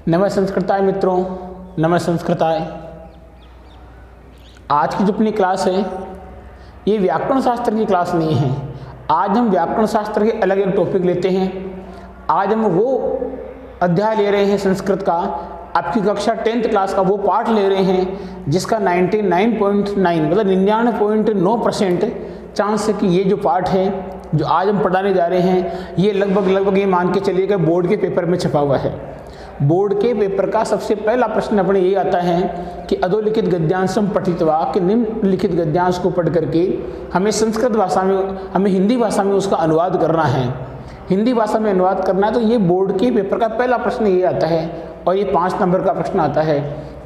नमः संस्कृताय मित्रों, नमः संस्कृताय। आज की जो अपनी क्लास है ये व्याकरण शास्त्र की क्लास नहीं है। आज हम व्याकरण शास्त्र के अलग एक टॉपिक लेते हैं। आज हम वो अध्याय ले रहे हैं संस्कृत का, आपकी कक्षा 10th क्लास का वो पार्ट ले रहे हैं जिसका 99.9 मतलब 99.9% चांस है कि ये जो पार्ट है जो आज हम पढ़ाने जा रहे हैं ये लगभग ये मान के चलिएगा बोर्ड के पेपर में छपा हुआ है। बोर्ड के पेपर का सबसे पहला प्रश्न अपने ये आता है कि अधोलिखित गद्यांशम पठित्वा, कि निम्नलिखित गद्यांश को पढ़ करके हमें संस्कृत भाषा में, हमें हिंदी भाषा में उसका अनुवाद करना है। हिंदी भाषा में अनुवाद करना है तो ये बोर्ड के पेपर का पहला प्रश्न ये आता है और ये 5 नंबर का प्रश्न आता है।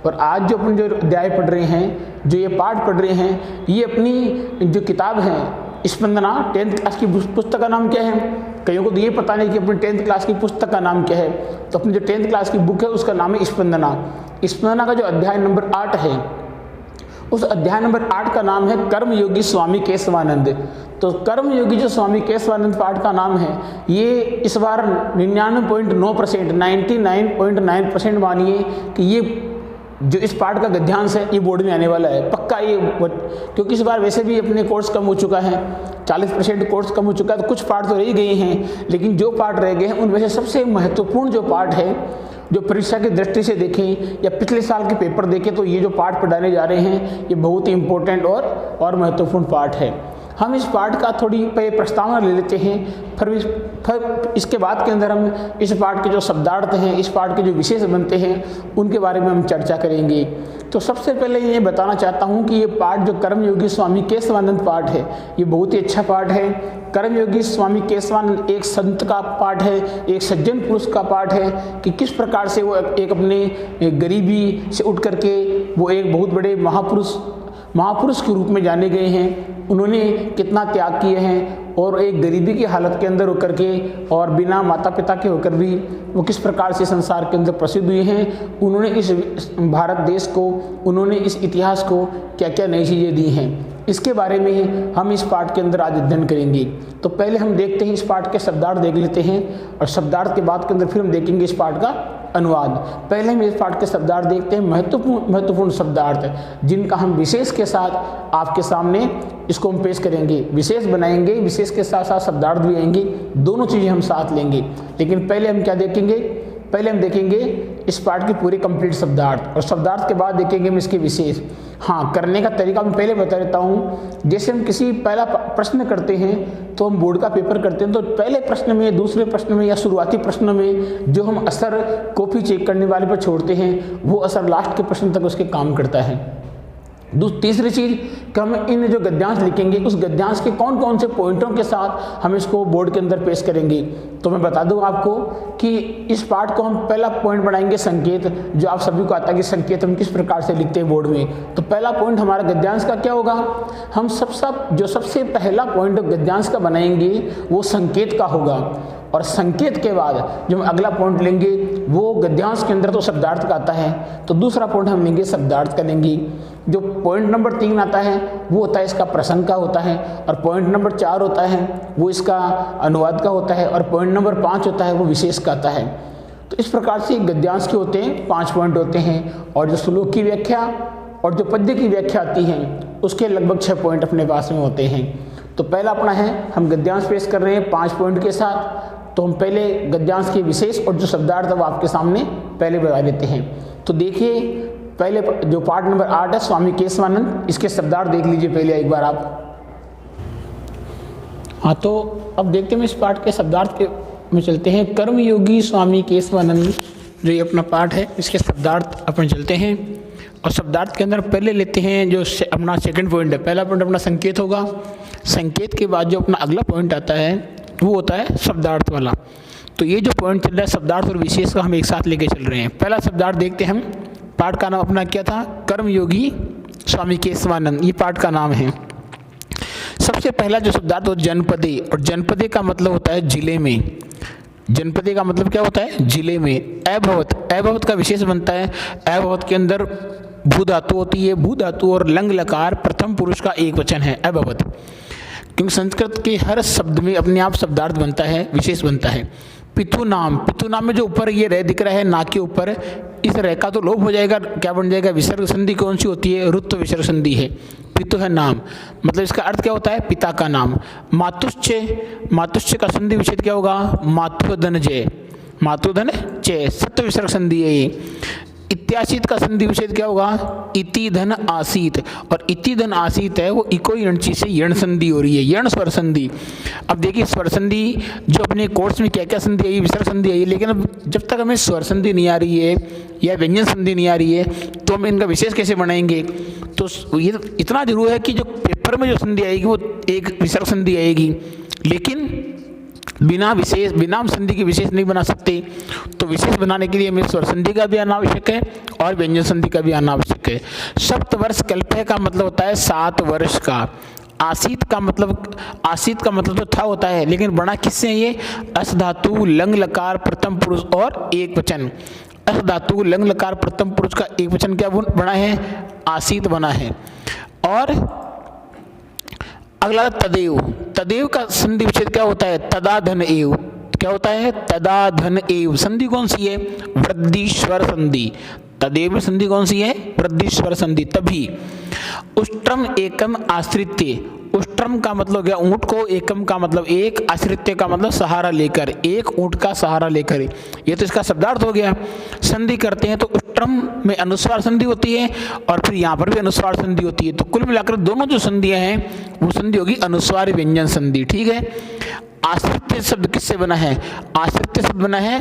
और आज जो अपन जो अध्याय पढ़ रहे हैं, जो ये पाठ पढ़ रहे हैं, ये अपनी जो किताब है स्पंदना 10th क्लास की पुस्तक का नाम क्या है। कईयों को तो ये पता नहीं कि अपनी 10th क्लास की पुस्तक का नाम क्या है। तो अपनी जो 10th क्लास की बुक है उसका नाम है स्पंदना। स्पंदना का जो अध्याय नंबर 8 है उस अध्याय नंबर 8 का नाम है कर्मयोगी स्वामी केशवानंद। तो कर्मयोगी जो स्वामी केशवानंद पाठ का नाम है ये इस बार 99.9% 99.9% मानिए कि ये जो इस पाठ का गद्यांश है ये बोर्ड में आने वाला है पक्का। ये क्योंकि इस बार वैसे भी अपने कोर्स कम हो चुका है, 40% कोर्स कम हो चुका है, तो कुछ पाठ तो रह गए हैं, लेकिन जो पाठ रह गए हैं उनमें से सबसे महत्वपूर्ण जो पाठ है, जो परीक्षा की दृष्टि से देखें या पिछले साल के पेपर देखें तो ये जो पाठ पढ़ाने जा रहे हैं ये बहुत ही इम्पोर्टेंट और महत्वपूर्ण पाठ है। हम इस पाठ का थोड़ी प्रस्तावना ले लेते हैं, फिर इसके बाद के अंदर हम इस पाठ के जो शब्दार्थ हैं, इस पाठ के जो विशेष बनते हैं उनके बारे में हम चर्चा करेंगे। तो सबसे पहले ये बताना चाहता हूँ कि ये पाठ जो कर्मयोगी स्वामी केशवानंद पाठ है ये बहुत ही अच्छा पाठ है। कर्मयोगी स्वामी केशवानंद एक संत का पाठ है, एक सज्जन पुरुष का पाठ है कि किस प्रकार से वो एक अपने गरीबी से उठ करके वो एक बहुत बड़े महापुरुष के रूप में जाने गए हैं। उन्होंने कितना त्याग किए हैं और एक गरीबी की हालत के अंदर होकर के और बिना माता पिता के होकर भी वो किस प्रकार से संसार के अंदर प्रसिद्ध हुए हैं। उन्होंने इस भारत देश को, उन्होंने इस इतिहास को क्या क्या नई चीज़ें दी हैं, इसके बारे में हम इस पाठ के अंदर आज अध्ययन करेंगे। तो पहले हम देखते हैं इस पाठ के शब्दार्थ देख लेते हैं और शब्दार्थ के बाद के अंदर फिर हम देखेंगे इस पाठ का अनुवाद। पहले हम इस पाठ के शब्दार्थ देखते हैं, महत्वपूर्ण शब्दार्थ जिनका हम विशेष के साथ आपके सामने इसको हम पेश करेंगे, विशेष बनाएंगे, विशेष के साथ साथ शब्दार्थ भी आएंगे, दोनों चीज़ें हम साथ लेंगे। लेकिन पहले हम क्या देखेंगे, पहले हम देखेंगे इस पाठ की पूरी कंप्लीट शब्दार्थ और शब्दार्थ के बाद देखेंगे हम इसके विशेष। हाँ, करने का तरीका मैं पहले बता देता हूँ। जैसे हम किसी पहला प्रश्न करते हैं तो हम बोर्ड का पेपर करते हैं तो पहले प्रश्न में, दूसरे प्रश्न में या शुरुआती प्रश्न में जो हम असर कॉपी चेक करने वाले पर छोड़ते हैं वो असर लास्ट के प्रश्न तक उसके काम करता है। तीसरी चीज़ कि हम इन जो गद्यांश लिखेंगे उस गद्यांश के कौन कौन से पॉइंटों के साथ हम इसको बोर्ड के अंदर पेश करेंगे। तो मैं बता दूं आपको कि इस पाठ को हम पहला पॉइंट बनाएंगे संकेत, जो आप सभी को आता है कि संकेत हम किस प्रकार से लिखते हैं बोर्ड में। तो पहला पॉइंट हमारा गद्यांश का क्या होगा, हम सबसे पहला पॉइंट गद्यांश का बनाएंगे वो संकेत का होगा और संकेत के बाद जो हम अगला पॉइंट लेंगे वो गद्यांश के अंदर तो शब्दार्थ का आता है, तो दूसरा पॉइंट हम लेंगे शब्दार्थ का लेंगे। जो पॉइंट नंबर 3 आता है वो होता है इसका प्रसंग का होता है और पॉइंट नंबर 4 होता है वो इसका अनुवाद का होता है और पॉइंट नंबर 5 होता है वो विशेष का आता है। तो इस प्रकार से गद्यांश के होते हैं 5 पॉइंट होते हैं और जो श्लोक की व्याख्या और जो पद्य की व्याख्या आती है उसके लगभग 6 पॉइंट अपने पास में होते हैं। तो पहला अपना है हम गद्यांश पेश कर रहे हैं 5 पॉइंट के साथ। तो हम पहले गद्यांश के विशेष और जो शब्दार्थ वो आपके सामने पहले बता देते हैं। तो देखिए पहले जो पार्ट नंबर 8 है स्वामी केशवानंद, इसके शब्दार्थ देख लीजिए पहले एक बार आप। हाँ, तो अब देखते हैं इस पाठ के शब्दार्थ के में चलते हैं। कर्मयोगी स्वामी केशवानंद जो ये अपना पाठ है इसके शब्दार्थ अपन चलते हैं और शब्दार्थ के अंदर पहले लेते हैं जो अपना सेकंड पॉइंट है। पहला पॉइंट अपना संकेत होगा, संकेत के बाद जो अपना अगला पॉइंट आता है वो होता है शब्दार्थ वाला। तो ये जो पॉइंट चल रहा है शब्दार्थ और विशेष का हम एक साथ लेके चल रहे हैं। पहला शब्दार्थ देखते हैं हम। पाठ का नाम अपना क्या था, कर्मयोगी स्वामी केशवानंद, ये पाठ का नाम है। सबसे पहला जो शब्दार्थ हो जनपदे, और जनपदे का मतलब होता है जिले में। जनपदे का मतलब क्या होता है, जिले में। अभवत का विशेष बनता है। अभवत के अंदर भू धातु होती है, भू धातु और लंग लकार प्रथम पुरुष का एक वचन है अभवत। क्योंकि संस्कृत के हर शब्द में अपने आप शब्दार्थ बनता है, विशेष बनता है। पितु नाम में जो ऊपर ये रह दिख रहा है ना के ऊपर, इस रह का तो लोप हो जाएगा, क्या बन जाएगा, विसर्ग संधि कौन सी होती है, रुत्व विसर्ग संधि है। पितु है नाम, मतलब इसका अर्थ क्या होता है, पिता का नाम। मातुश्च का संधि विच्छेद क्या होगा, मातुधन जय, सत्व विसर्ग संधि है ये। इत्यासीत का संधि विच्छेद क्या होगा, इति धन आसीत, और इति धन आसीत है वो इको यणची से यण संधि हो रही है, यण स्वर संधि। अब देखिए स्वर संधि जो अपने कोर्स में क्या क्या संधि आई, विसर्ग संधि आई, लेकिन अब जब तक हमें स्वर संधि नहीं आ रही है या व्यंजन संधि नहीं आ रही है तो हम इनका विशेष कैसे बनाएंगे। तो ये इतना जरूर है कि जो पेपर में जो संधि आएगी वो एक विसर्ग संधि आएगी, लेकिन बिना संधि की विशेष नहीं बना सकते। तो विशेष बनाने के लिए हमें स्वर संधि का भी आना आवश्यक है और व्यंजन संधि का भी आना आवश्यक है। सप्तवर्ष कल्पे का मतलब होता है 7 वर्ष का। आसीत का मतलब तो था होता है, लेकिन बना किससे है ये, अस धातु लंग लकार प्रथम पुरुष और एक वचन। अस धातु लंग लकार प्रथम पुरुष का एक वचन क्या बना है, आसीत बना है। और अगला तदेव का संधि विच्छेद क्या होता है, तदाधन एव, क्या होता है, तदाधन एव। संधि कौन सी है, वृद्धिश्वर संधि। तदेव में संधि कौन सी है, वृद्धिश्वर संधि। तभी उष्ट्रम एकम आश्रित्य, उष्ट्रम का मतलब क्या, ऊंट को, एकम का मतलब एक, आश्रित्य का मतलब सहारा लेकर, एक ऊंट का सहारा लेकर, ये तो इसका शब्दार्थ हो गया। संधि करते हैं तो उष्ट्रम में अनुस्वार संधि होती है और फिर यहाँ पर भी अनुस्वार संधि होती है। तो कुल मिलाकर दोनों जो संधियां हैं वो संधि होगी अनुस्वार व्यंजन संधि, ठीक है। आश्रित्य शब्द किससे बना है, आश्रित्य शब्द बना है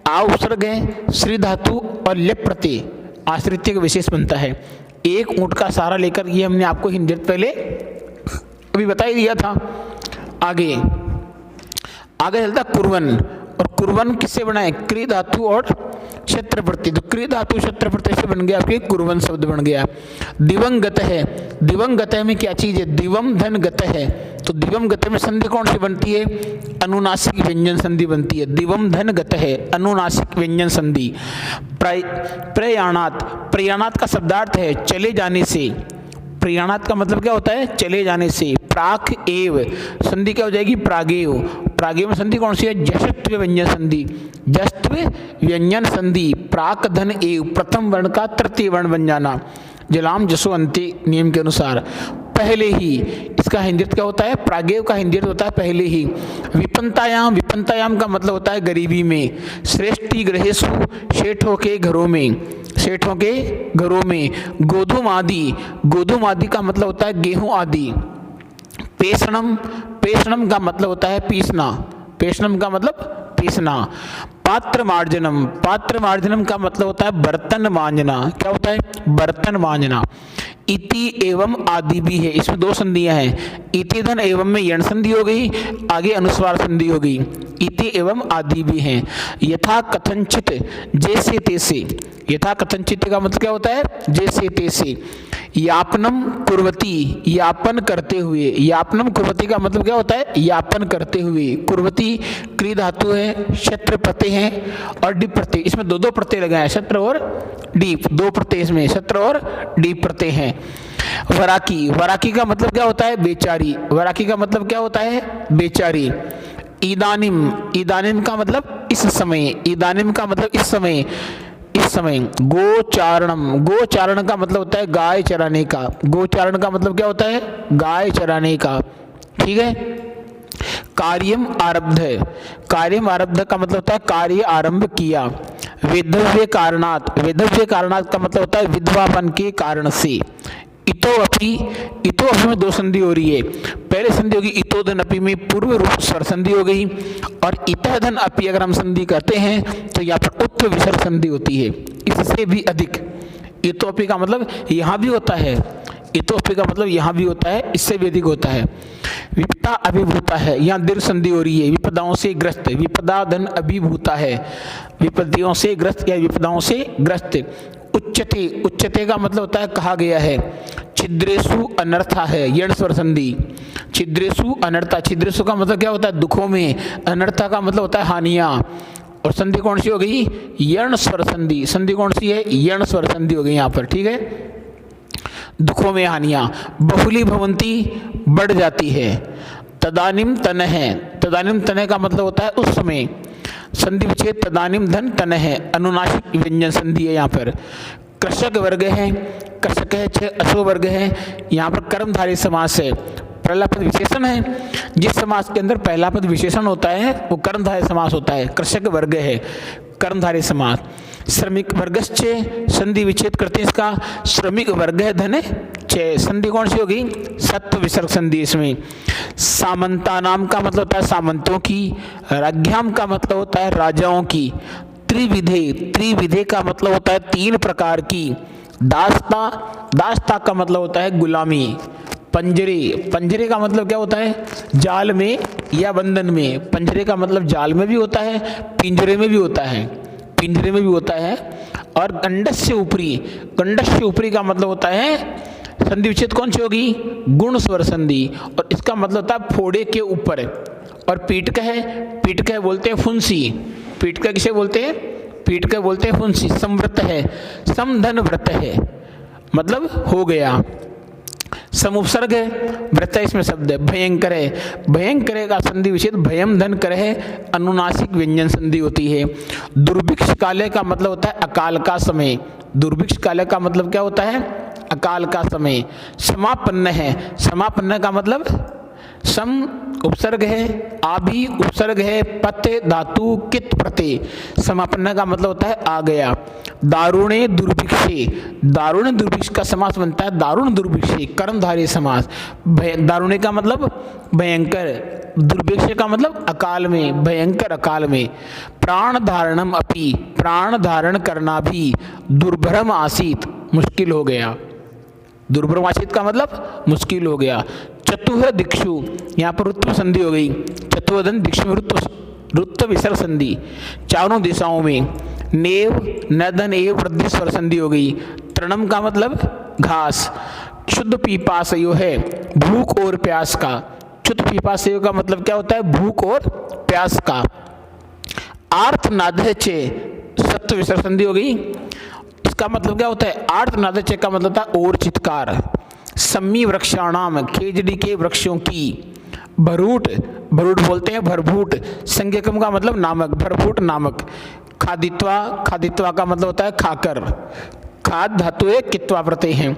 आ उपसर्ग है, श्री धातु और लेप प्रत्यय, आश्रित्य का विशेष बनता है। एक ऊंट का सहारा लेकर, ये हमने आपको हिंदी पहले अभी बता ही दिया था। आगे चलता कुर्वन, और कुर्वन किससे बना है, क्री धातु और क्षत्र प्रत्यय। तो क्री धातु क्षत्र प्रत्यय से बन गया आपके कुर्वन शब्द बन गया। दिवंगत है, दिवंगत में क्या चीज है, दिवम धन गत है। तो दिवम गत में संधि कौन सी बनती है, अनुनासिक व्यंजन संधि बनती है। दिवम धन गत है, अनुनासिक व्यंजन संधि। प्रयाणात का शब्दार्थ है चले जाने से। प्रयाणात का मतलब क्या होता है, चले जाने से। प्राक एव संधि क्या हो जाएगी, प्रागेव। प्रागेव में संधि कौन सी है, जश्त्व व्यंजन संधि। जश्त्व व्यंजन संधि प्राक धन एव, प्रथम वर्ण का तृतीय वर्ण बन जाना, जलाम जसो अंत्य नियम के अनुसार। पहले ही, इसका हिंदिर्थ क्या होता है, प्रागेव का हिंदिर्थ होता है पहले ही। विपन्तायाम का मतलब होता है गरीबी में। श्रेष्ठी गृहेषु, शेठों के घरों में। गोधूम आदि का मतलब होता है गेहूं आदि। पेषणम का मतलब होता है पीसना, पेषणम का मतलब पीसना। पात्र मार्जनम का मतलब होता है बर्तन मांजना, क्या होता है, बर्तन मांजना। इति एवं आदि भी है, इसमें 2 संधियां हैं। इति धन एवं में यण संधि हो गई, आगे अनुस्वार संधि हो गई। इति एवं आदि भी हैं। यथा कथनचित, जैसे तैसे। यथा कथनचित का मतलब क्या होता है, जैसे तैसे। यापनम कुर्वती, यापन करते हुए। यापनम कुर्वती का मतलब क्या होता है, यापन करते हुए। कुर्वती क्री धातु है, क्षत्र प्रत्यय है और डीप प्रत्यय। इसमें 2 प्रत्यय लगाए हैं, क्षत्र और डीप, 2 प्रत्यय इसमें, क्षत्र और डीप प्रत्यय हैं। वराकी का मतलब क्या होता है, बेचारी। वराकी का मतलब क्या होता है, बेचारी। इदानिम का मतलब इस समय। इदानिम का मतलब इस समय। गोचारण का मतलब होता है गाय चराने का। गोचारण का मतलब क्या होता है, गाय चराने का, ठीक है। कार्यम आरब्ध का मतलब होता है कार्य आरंभ किया। वेधव्य कारणात् का मतलब होता है विधवापन के कारण से। इतो अपि में 2 संधि हो रही है। पहले संधि होगी इतो धन अपि में पूर्व रूप स्वर संधि हो गई, और इतः धन अपि अगर हम संधि करते हैं तो यहाँ पर उत्तर विसर्ग संधि होती है, इससे भी अधिक। इतो अपि का मतलब यहाँ भी होता है, इतो अपि का मतलब यहाँ भी होता है, इससे भी अधिक होता है। विपदा अभिभूता है, यहाँ दीर्घ संधि हो रही है, विपदाओं से ग्रस्त। विपदा धन अभिभूता है, विपदियों से ग्रस्त या विपदाओं से ग्रस्त। उच्चते का मतलब होता है कहा गया है। छिद्रेशु अनर्था है, यण स्वर संधि। छिद्रेशु अनर्था, छिद्रेशु का मतलब क्या होता है, दुखों में। अनर्था का मतलब होता है हानियां। और संधि कौन सी हो गई, यण स्वर संधि। संधि कौन सी है, यण स्वर संधि हो गई यहाँ पर, ठीक है। दुखों में हानियां। बहुली भवंती, बढ़ जाती है। तदानिम तन है, तदानिम तन का मतलब होता है उस समय। संधि विच्छेद तदानीम धन तन है, अनुनासिक व्यंजन संधि है यहाँ पर। कृषक वर्ग है, कृषक है, 6 अशो वर्ग है, यहाँ पर कर्मधारय समास है, पहला पद विशेषण है। जिस समास के अंदर पहला पद विशेषण होता है वो कर्मधारय समास होता है, कृषक वर्ग है, कर्मधारय समास। श्रमिक वर्गश्चे संधि विच्छेद करते हैं इसका, श्रमिक वर्ग है धन 6, संधि कौन सी होगी, सत्व विसर्ग संधि इसमें। सामंता नाम का मतलब होता है सामंतों की, राज्ञाम का मतलब होता है राजाओं की, त्रिविधे, त्रिविधे का मतलब होता है 3 प्रकार की, दास्ता, दास्ता का मतलब होता है गुलामी, पंजरे, पंजरे का मतलब क्या होता है, जाल में या बंधन में, पंजरे का मतलब जाल में भी होता है, पिंजरे में भी होता है, पिंजरे में भी होता है। और गंडस से ऊपरी, गंडस से ऊपरी का मतलब होता है, संधि विच्छेद कौन सी होगी, गुण स्वर संधि, और इसका मतलब होता है फोड़े के ऊपर। और पीटक है, पीटक है बोलते हैं फुंसी, पीटक किसे बोलते हैं, पीटक बोलते हैं फुंसी। समव्रत है, समधन व्रत है, मतलब हो गया। समुपसर्ग है, व्रत है इसमें शब्द है। भयंकर है, भयंकर का संधि विच्छेद भयम धन कर है, अनुनासिक व्यंजन संधि होती है। दुर्भिक्ष काले का मतलब होता है अकाल का समय, दुर्भिक्ष काले का मतलब क्या होता है, अकाल का समय। समापन्न है, समापन्न का मतलब सम उपसर्ग है, आभि उपसर्ग है, पत्य धातु कित प्रत्यय, समापन्न का मतलब होता है आ गया। दारुणे दुर्भिक्षे, दारुण दुर्भिक्ष का समास बनता है दारुण दुर्भिक्षे, कर्मधारय समास। दारुणे का मतलब भयंकर, दुर्भिक्ष का मतलब अकाल में, भयंकर अकाल में। प्राण धारणम अपि, प्राण धारण करना भी, दुर्भरम आसीत, मुश्किल हो गया, दुर्भरम आसीत का मतलब मुश्किल हो गया। चतुह दिक्षु, यहाँ पर रुत्व संधि हो गई, चतुर्धन दिक्षु में रुत्व विसर्ग संधि, चारों दिशाओं में। नेव नदन एव वृद्धि स्वर संधि हो गई। तृणम का मतलब घास। शुद्ध पीपासयो है, भूख और प्यास का, शुद्ध पीपासयो का मतलब क्या होता है, भूख और प्यास का। आर्थ नादचे सत्व विसर्ग संधि हो गई, इसका मतलब क्या होता है, आर्थ नादचे का मतलब था और चित्कार। सम्मी वृक्षाणाम, खेजड़ी के वृक्षों की। भरूट, भरूट बोलते हैं भरभूट, संज्ञकम का मतलब नामक, भरभूट नामक। खादित्वा, खादित्वा का मतलब होता है खाकर, खाद धातु है कित्वा प्रत्यय है।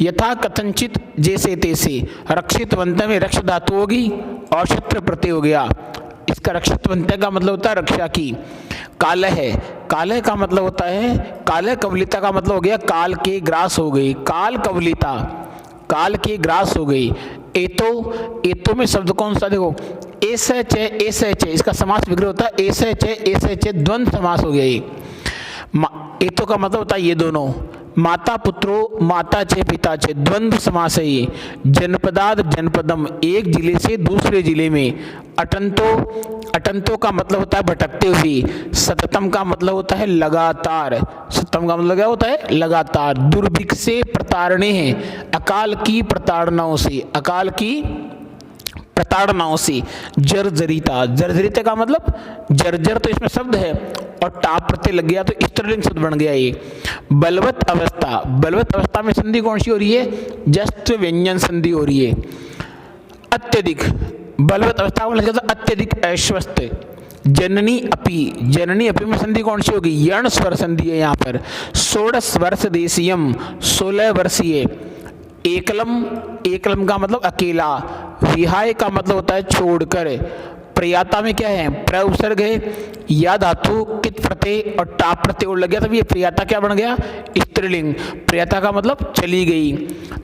यथा कथनचित जैसे तैसे, रक्षित वंत में रक्ष धातु होगी और शत्र प्रत्यय हो गया, इसका रक्षित वंत का मतलब होता है रक्षा की। काल है, काले का मतलब होता है, काले कवलिता का मतलब हो गया काल के ग्रास हो गई, काल कवलिता, काल की ग्रास हो गई। एतो, एतो में शब्द कौन सा देखो, ऐसे चे, ऐसे चे, इसका समास विग्रह होता है ऐसे चे, ऐसे चे, द्वंद्व समास हो गया ये। एतो का मतलब होता है ये दोनों, माता पुत्रो, माता चे पिता चे, द्वंद्व समास है ये। जनपदाद जनपदम, एक जिले से दूसरे जिले में। अटंतो, अटंतो का मतलब होता है भटकते हुए। सततम का मतलब होता है लगातार, सततम का मतलब क्या होता है लगातार। दुर्भिक्ष से प्रताड़ने हैं, अकाल की प्रताड़नाओं से, अकाल की प्रताड़नाओं से। जर्जरिता, जर्जरिता का मतलब जर्जर तो इसमें शब्द है और टाप प्रत्यय लग गया तो स्त्रीलिंग शब्द बन गया ये। बलवत अवस्था, बलवत अवस्था में संधि कौन सी हो रही है, जस्ट व्यंजन संधि हो रही है। अत्यधिक, बलवत अवस्था में लग जाता अत्यधिक ऐश्वस्थ। जननी अपि, जननी अपि में संधि कौन सी होगी, यण स्वर संधि है यहाँ पर। 16 वर्ष देशियम, 16 वर्षीय। एकलम, एकलम का मतलब अकेला। विहाय का मतलब होता है छोड़कर। प्रयाता में क्या है, प्र उपसर्ग है, या धातु कित प्रत्यय और टाप प्रत्यय और लग गया तब ये प्रयाता क्या बन गया, स्त्रीलिंग। प्रयाता का मतलब चली गई।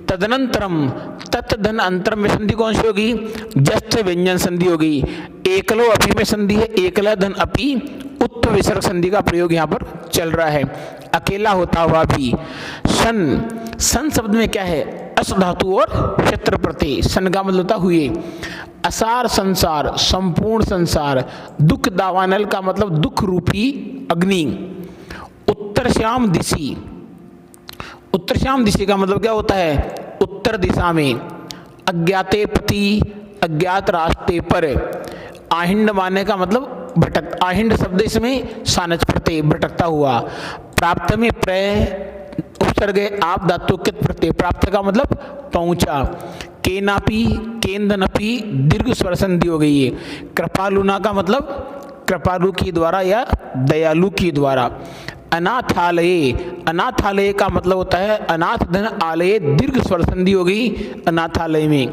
तदनंतरम, तत्धन अंतरम में संधि कौन सी होगी, जस्ट व्यंजन संधि होगी। एकलो अपि में संधि है, एकला धन अपि, उत्व विसर्ग संधि का प्रयोग यहाँ पर चल रहा है, अकेला होता हुआ भी। सन, सन शब्द में क्या है, अस धातु और शत्र प्रत्यय। सन का मतलब होता हुए। असार संसार, संपूर्ण संसार। दुख दावानल का मतलब दुख रूपी अग्नि। उत्तर श्याम दिशी, उत्तर श्याम दिशी का मतलब क्या होता है, उत्तर दिशा में। अज्ञाते पति, अज्ञात रास्ते पर। आहिंड माने का मतलब भटक, आहिंड शब्द इसमें सानच प्रत्यय, भटकता हुआ। प्राप्त में प्रय उपसर्ग आप धातु कित प्रत्यय, प्राप्त का मतलब पहुंचा। केनापि, केंदनपि, दीर्घ स्वर संधि हो गई है। कृपालुना का मतलब कृपालु के द्वारा या दयालु के द्वारा। अनाथालय, अनाथालय का मतलब होता है अनाथ धन आलय, दीर्घ स्वर संधि हो गई अनाथालय में।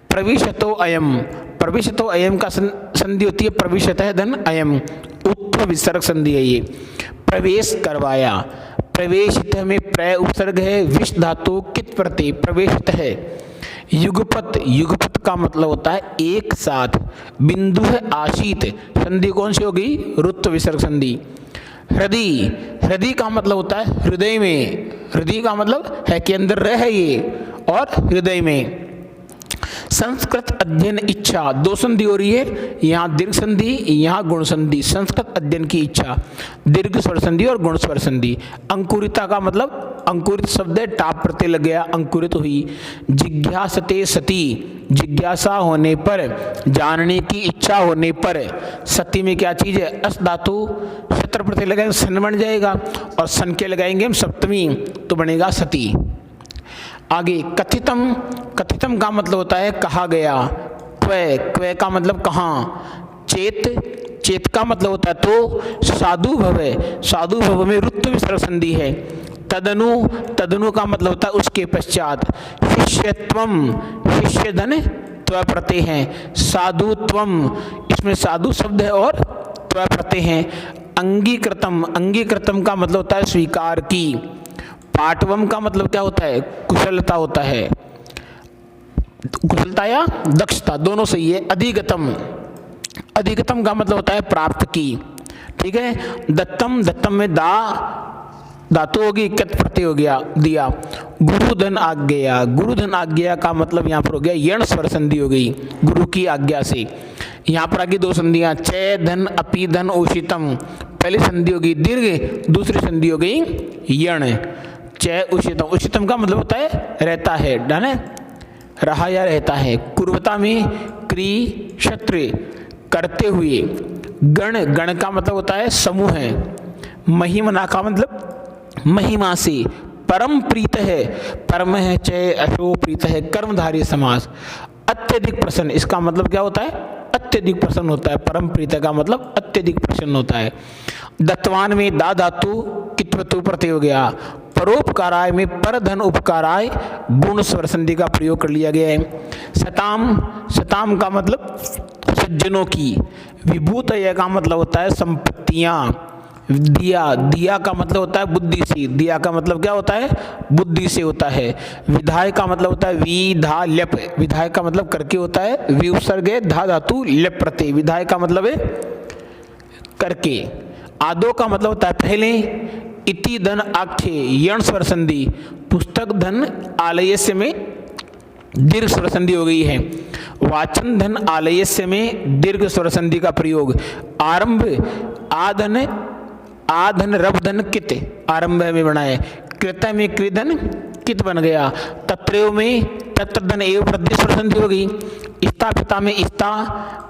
प्रविशतो अयम, प्रविशतो अयम का संधि होती है प्रविशतः धन अयम, उत्तर विसर्ग संधि है ये। प्रवेश करवाया, प्रवेशित में प्र उपसर्ग है, विष धातु कित प्रत्यय प्रवेशित है। युगपत, युगपत का मतलब होता है एक साथ। बिंदु है आशीत, संधि कौन सी होगी रुत्व विसर्ग संधि। हृदय, हृदय का मतलब होता है हृदय में, हृदय का मतलब है कि अंदर रह है ये, और हृदय में। संस्कृत अध्ययन इच्छा, दो संधि हो रही है, यहाँ दीर्घ संधि यहाँ गुण संधि। संस्कृत अध्ययन की इच्छा, दीर्घ स्वर संधि और गुण स्वर संधि। अंकुरिता का मतलब अंकुरित शब्द है, टाप प्रत्यय लग गया, अंकुरित हुई। जिज्ञासते सती, जिज्ञासा होने पर, जानने की इच्छा होने पर। सती में क्या चीज है अस धातु, शत्र प्रत्यय लगाएंगे सन बन जाएगा, और सन के लगाएंगे हम सप्तमी तो बनेगा सती। आगे कथितम, कथितम का मतलब होता है कहा गया। क्वै, क्वै का मतलब कहाँ। चेत, चेत का मतलब होता है तो। साधु भव, साधु भव में रुत्व विसर्ग संधि है। तदनु, तदनु का मतलब होता है उसके पश्चात। शिष्यत्वम, शिष्य धन त्व प्रत्यय है। साधुत्वम, इसमें साधु शब्द है और त्व प्रत्यय है। अंगीकृतम, अंगीकृतम का मतलब होता है स्वीकार की। पाटवम का मतलब क्या होता है कुशलता होता है, कुशलता या दक्षता दोनों सही है। अधिगतम, अधिगतम का मतलब होता है प्राप्त की, ठीक है। दत्तम, दत्तम में दा धातु होगी, कत प्रत्यय हो गया दिया। गुरुधन आज्ञा, गुरुधन आज्ञा का मतलब यहाँ पर हो गया यण स्वर संधि हो गई, गुरु की आज्ञा से। यहाँ पर आगे दो संधियां, चय धन अपी धन उषितम। पहली संधि होगी दीर्घ, दूसरी संधि हो गई यण। चय उषितम, उषितम का मतलब होता है रहता है, डन है, रहा या रहता है। कुर्वता में क्री क्षत्रिय करते हुए। गण, गण का मतलब होता है समूह है। महिमना का मतलब महिमा से। परम प्रीत है, परम है चय अशो प्रीत है, कर्मधारी समास। अत्यधिक प्रसन्न, इसका मतलब क्या होता है अत्यधिक प्रसन्न होता है। परम प्रीत का मतलब अत्यधिक प्रसन्न होता है। दत्तवान में दा धातु कित्वतु प्रत्यय हो गया। परोपकाराय में पर धन उपकाराय गुण स्वर संधि का प्रयोग कर लिया गया है। सताम, सताम का मतलब सज्जनों की। विभूतय का मतलब होता है संपत्तियां। दिया, दिया का मतलब होता है बुद्धि से, दिया का मतलब क्या होता है बुद्धि से होता है। विधाय का मतलब होता है विधा लप, विधाय का मतलब करके होता है। वि उपसर्ग है, धा धातु लप प्रत्यय, विधाय का मतलब है करके। आदो का मतलब होता है पहले। इति धन आख्ये यण स्वर संधि। पुस्तक धन आलयस्य में दीर्घ स्वर संधि हो गई है। वाचन धन आलयस्य में दीर्घ स्वर संधि का प्रयोग। आरंभ आधन, आधन रब धन कित आरंभ में बना है। कृत में कृधन कित बन गया। तत्रैव में तत्र धन एव वृद्धि स्वर संधि हो गई। स्थापिता में स्था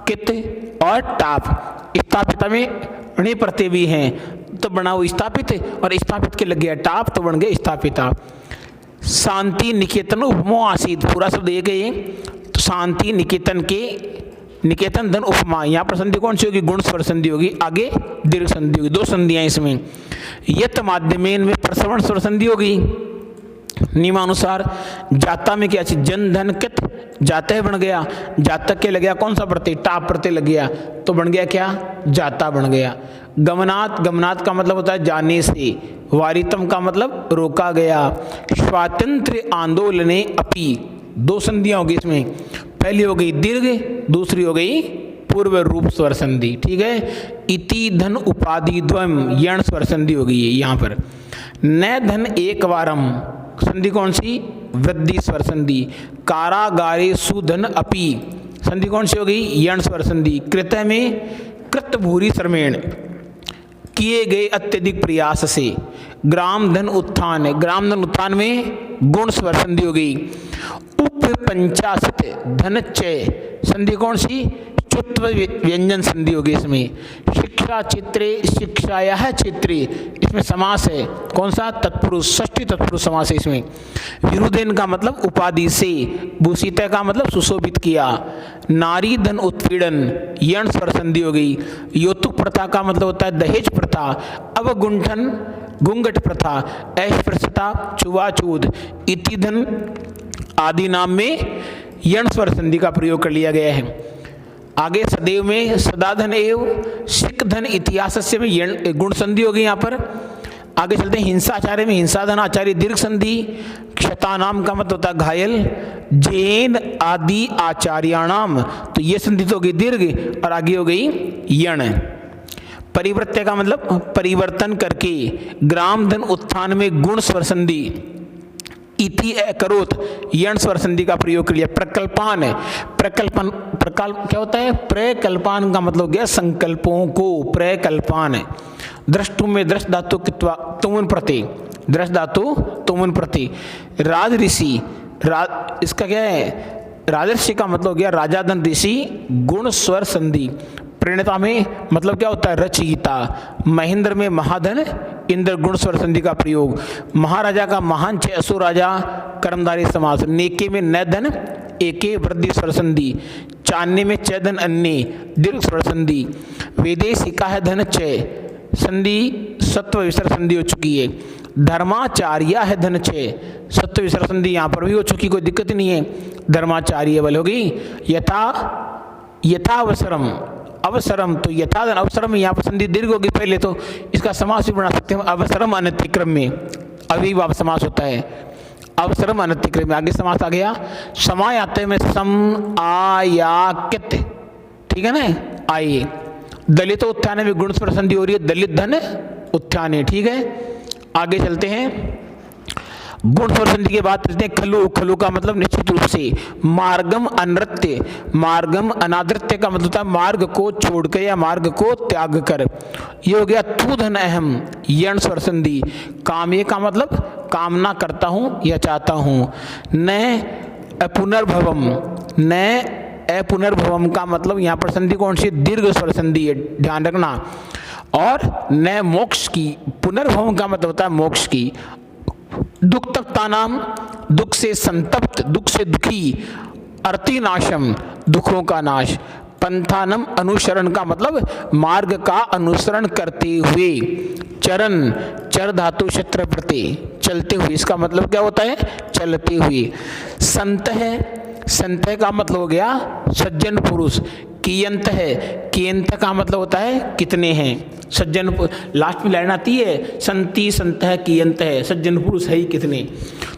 कित और टाप। स्थापिता में ऋणी प्रत्यय भी हैं तो बना वो स्थापित, और स्थापित के लग गया टाप तो बन गया स्थापिता। शांति निकेतन उपमो आसीत, पूरा शब्द एक है ये। तो शांति निकेतन के, निकेतन धन उपमा, यहाँ पर संधि कौन सी होगी गुण स्वर संधि होगी, आगे दीर्घ संधि होगी, दो संधियां इसमें। यत माध्यमेन में प्रसवण स्वर संधि होगी नियमानुसार। जाता में क्या चीज जन धन कित, जाता बन गया। जातक के लग गया कौन सा प्रत्यय टाप प्रत्यय लग गया तो बन गया क्या जाता बन गया। गमनात, गमनात का मतलब होता है जाने से। वारितम का मतलब रोका गया। स्वातंत्र आंदोलने अपि, दो संधियां होगी इसमें। पहली हो गई दीर्घ, दूसरी हो गई पूर्व रूप स्वर संधि, ठीक है। इति धन उपाधि द्वम यण स्वर संधि हो गई है यहाँ पर। न धन एक वारम, संधि कौन सी वृद्धि स्वर संधि। कारागारे सुधन अपि, संधि कौन सी हो गई यण स्वर संधि। कृत में कृत भूरि श्रमेण, किए गए अत्यधिक प्रयास से। ग्राम धन उत्थान, ग्राम धन उत्थान में गुण स्वर संधि हो गई। उप पंचाशत धन चय, संधि कौन सी चुत्व व्यंजन संधि होगी इसमें। शिक्षा चित्रे, शिक्षाया चित्रे, इसमें समास है कौन सा तत्पुरुष, षष्ठी तत्पुरुष समास है इसमें। विरुदेन का मतलब उपाधि से। भूषित का मतलब सुशोभित किया। नारी धन उत्पीड़न यण स्वर संधि हो गई। योतुक प्रथा का मतलब होता है दहेज प्रथा, अवगुंठन घूंघट प्रथा, अस्पृश्यता छुआछूत इति धन आदि नाम में यण स्वर संधि का प्रयोग कर लिया गया है। आगे सदैव में सदाधन एव सिख धन इतिहास में यण गुण संधि हो गई यहाँ पर। आगे चलते हैं हिंसाचार्य में हिंसाधन आचार्य दीर्घ संधि, क्षतानाम का मतलब होता है घायल, जैन आदि आचार्याणाम तो ये संधि तो हो गई दीर्घ और आगे हो गई यण। परिवर्त्य का मतलब परिवर्तन करके, ग्राम धन उत्थान में गुण स्वर संधि, इति करोत यण स्वर संधि का प्रयोग कर लिया। प्रकल्पान प्रकल्पन प्रकल्प क्या होता है, प्रकल्पान का मतलब हो गया संकल्पों को, प्रकल्पान। दृष्टु में दृष्ट धातु कित्वा तुमन प्रति, दृष्ट धातु तुमन प्रति। राज ऋषि इसका क्या है, राजर्षि का मतलब हो गया राजाधन ऋषि गुण स्वर संधि। प्रणेता में मतलब क्या होता है रचयिता। महेंद्र में महाधन इंद्र गुण स्वर संधि का प्रयोग। महाराजा का महान छे असुर राजा कर्मधारी समास। नेके में न धन एके वृद्धि स्वर संधि। चान्य में च धन अन्य दीर्घ स्वर संधि। वेदेशिका है धन च संधि सत्व विसर्ग संधि हो चुकी है। धर्माचार्य है धन छे सत्व विसर्ग संधि यहाँ पर भी हो चुकी, कोई दिक्कत नहीं है। धर्माचार्य बल होगी। यथावसरम अवसरम तो यथाधन अवसरम यहाँ पर संधि दीर्घ होगी पहले, तो इसका समास भी बना सकते हैं अवसरम अनतिक्रम में, अविभाव समास होता है अवसरम अनतिक्रम में। आगे समास आ गया समय आते में सम आयाकित, ठीक है ना। आइए दलित उत्थान में गुण स्वर संधि हो रही है, दलित धन उत्थान है, ठीक है। आगे चलते हैं गुण स्वर संधि के बाद चलते हैं खलु। खलु का मतलब निश्चित रूप से मार्गम अनृत्य, मार्गम अनादृत्य का मतलब था मार्ग को छोड़कर या मार्ग को त्याग कर। ये हो गया तू धन अहम यण स्वर संधि। काम्य का मतलब कामना करता हूँ या चाहता हूँ। न पुनर्भवम, न पुनर्भवम का मतलब यहाँ पर संधि कौन सी दीर्घ स्वर संधि है, ध्यान रखना। और न मोक्ष की, पुनर्भवम का मतलब होता है मोक्ष की। दुख तप्ता नाम दुख से संतप्त, दुख से दुखी। अर्तिनाशम दुखों का नाश। पंथानम अनुसरण का मतलब मार्ग का अनुसरण करते हुए। चरण चर धातु क्षेत्र प्रति चलते हुए, इसका मतलब क्या होता है चलते हुए। संत है, संत का मतलब हो गया सज्जन पुरुष। कियंत है, कियंत का मतलब होता है कितने हैं। सज्जन लास्ट में लाइन आती है संति संत है कियंत है, सज्जन पुरुष है ही कितने।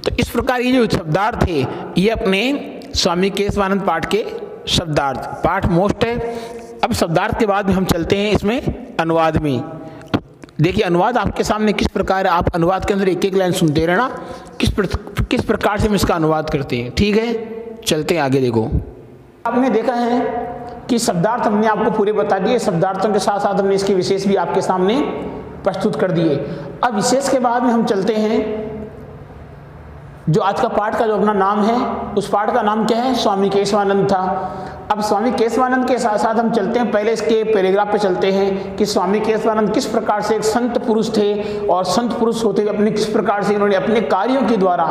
तो इस प्रकार ये जो शब्दार्थ थे ये अपने स्वामी केशवानंद पाठ के शब्दार्थ, पाठ मोस्ट है। अब शब्दार्थ के बाद में हम चलते हैं इसमें अनुवाद में। देखिए अनुवाद आपके सामने किस प्रकार है, आप अनुवाद के अंदर एक एक लाइन सुनते रहना किस प्रकार से हम इसका अनुवाद करते हैं, ठीक है। चलते हैं आगे। देखो आपने देखा है कि शब्दार्थ हमने आपको पूरे बता दिए, शब्दार्थों के साथ साथ हमने इसके विशेष भी आपके सामने प्रस्तुत कर दिए। अब विशेष के बाद में हम चलते हैं जो आज का पाठ का जो अपना नाम है, उस पाठ का नाम क्या है, स्वामी केशवानंद था। अब स्वामी केशवानंद के साथ साथ हम चलते हैं, पहले इसके पैराग्राफ पे चलते हैं कि स्वामी केशवानंद किस प्रकार से एक संत पुरुष थे और संत पुरुष होते हुए अपने किस प्रकार से इन्होंने अपने कार्यों के द्वारा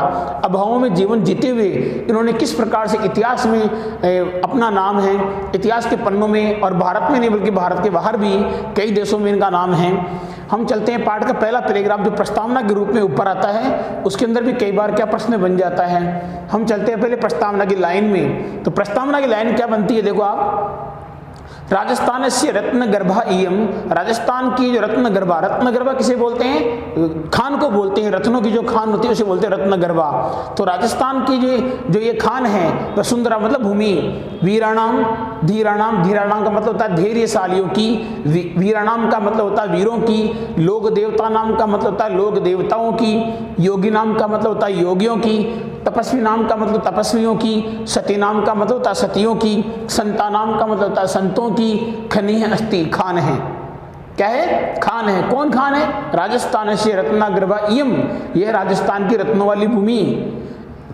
अभावों में जीवन जीते हुए इन्होंने किस प्रकार से इतिहास में अपना नाम है, इतिहास के पन्नों में, और भारत में नहीं बल्कि भारत के बाहर भी कई देशों में इनका नाम है। हम चलते हैं पाठ का पहला पैराग्राफ जो प्रस्तावना के रूप में ऊपर आता है, उसके अंदर भी कई बार क्या प्रश्न बन जाता है। हम चलते हैं पहले प्रस्तावना की लाइन में। तो प्रस्तावना की लाइन क्या बनती है, देखो आप, राजस्थान से रत्न गर्भा इयम, राजस्थान की जो रत्न गर्भा किसे बोलते हैं, खान को बोलते हैं, रत्नों की जो खान होती है उसे बोलते हैं रत्न गर्भा। तो राजस्थान की जो ये खान है वसुंधरा मतलब भूमि। वीराणाम धीराणाम, धीराणाम का मतलब होता है धैर्यशालियों की, वीराणाम का मतलब होता है वीरों की, लोक देवता नाम का मतलब होता है लोक देवताओं की, योगी नाम का मतलब होता है योगियों की, तपस्वी नाम का मतलब तपस्वियों की, सती नाम का मतलब होता है सतियों की, संता नाम का मतलब होता है संतों की, खनी है अस्थि खान है, क्या है खान है। कौन खान है, राजस्थान से रत्नागर्भा इयम, यह राजस्थान की रत्नों वाली भूमि।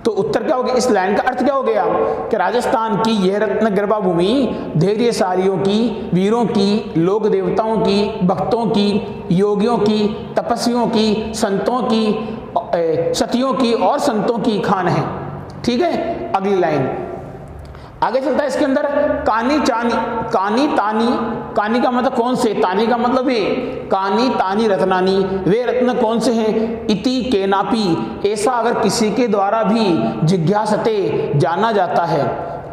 तो उत्तर क्या हो गया, इस लाइन का अर्थ क्या हो गया कि राजस्थान की यह रत्नगर्भा भूमि धैर्यशालियों की, वीरों की, लोक देवताओं की, भक्तों की, योगियों की, तपस्वियों की, संतों की, सतियों की और संतों की खान है, ठीक है। अगली लाइन आगे चलता है इसके अंदर, कानी चानी, कानी तानी कानी का मतलब कौन से, तानी का मतलब वे, कानी तानी रत्नानी, वे रत्न कौन से हैं, इति केनापि, ऐसा अगर किसी के द्वारा भी जिज्ञासते जाना जाता है,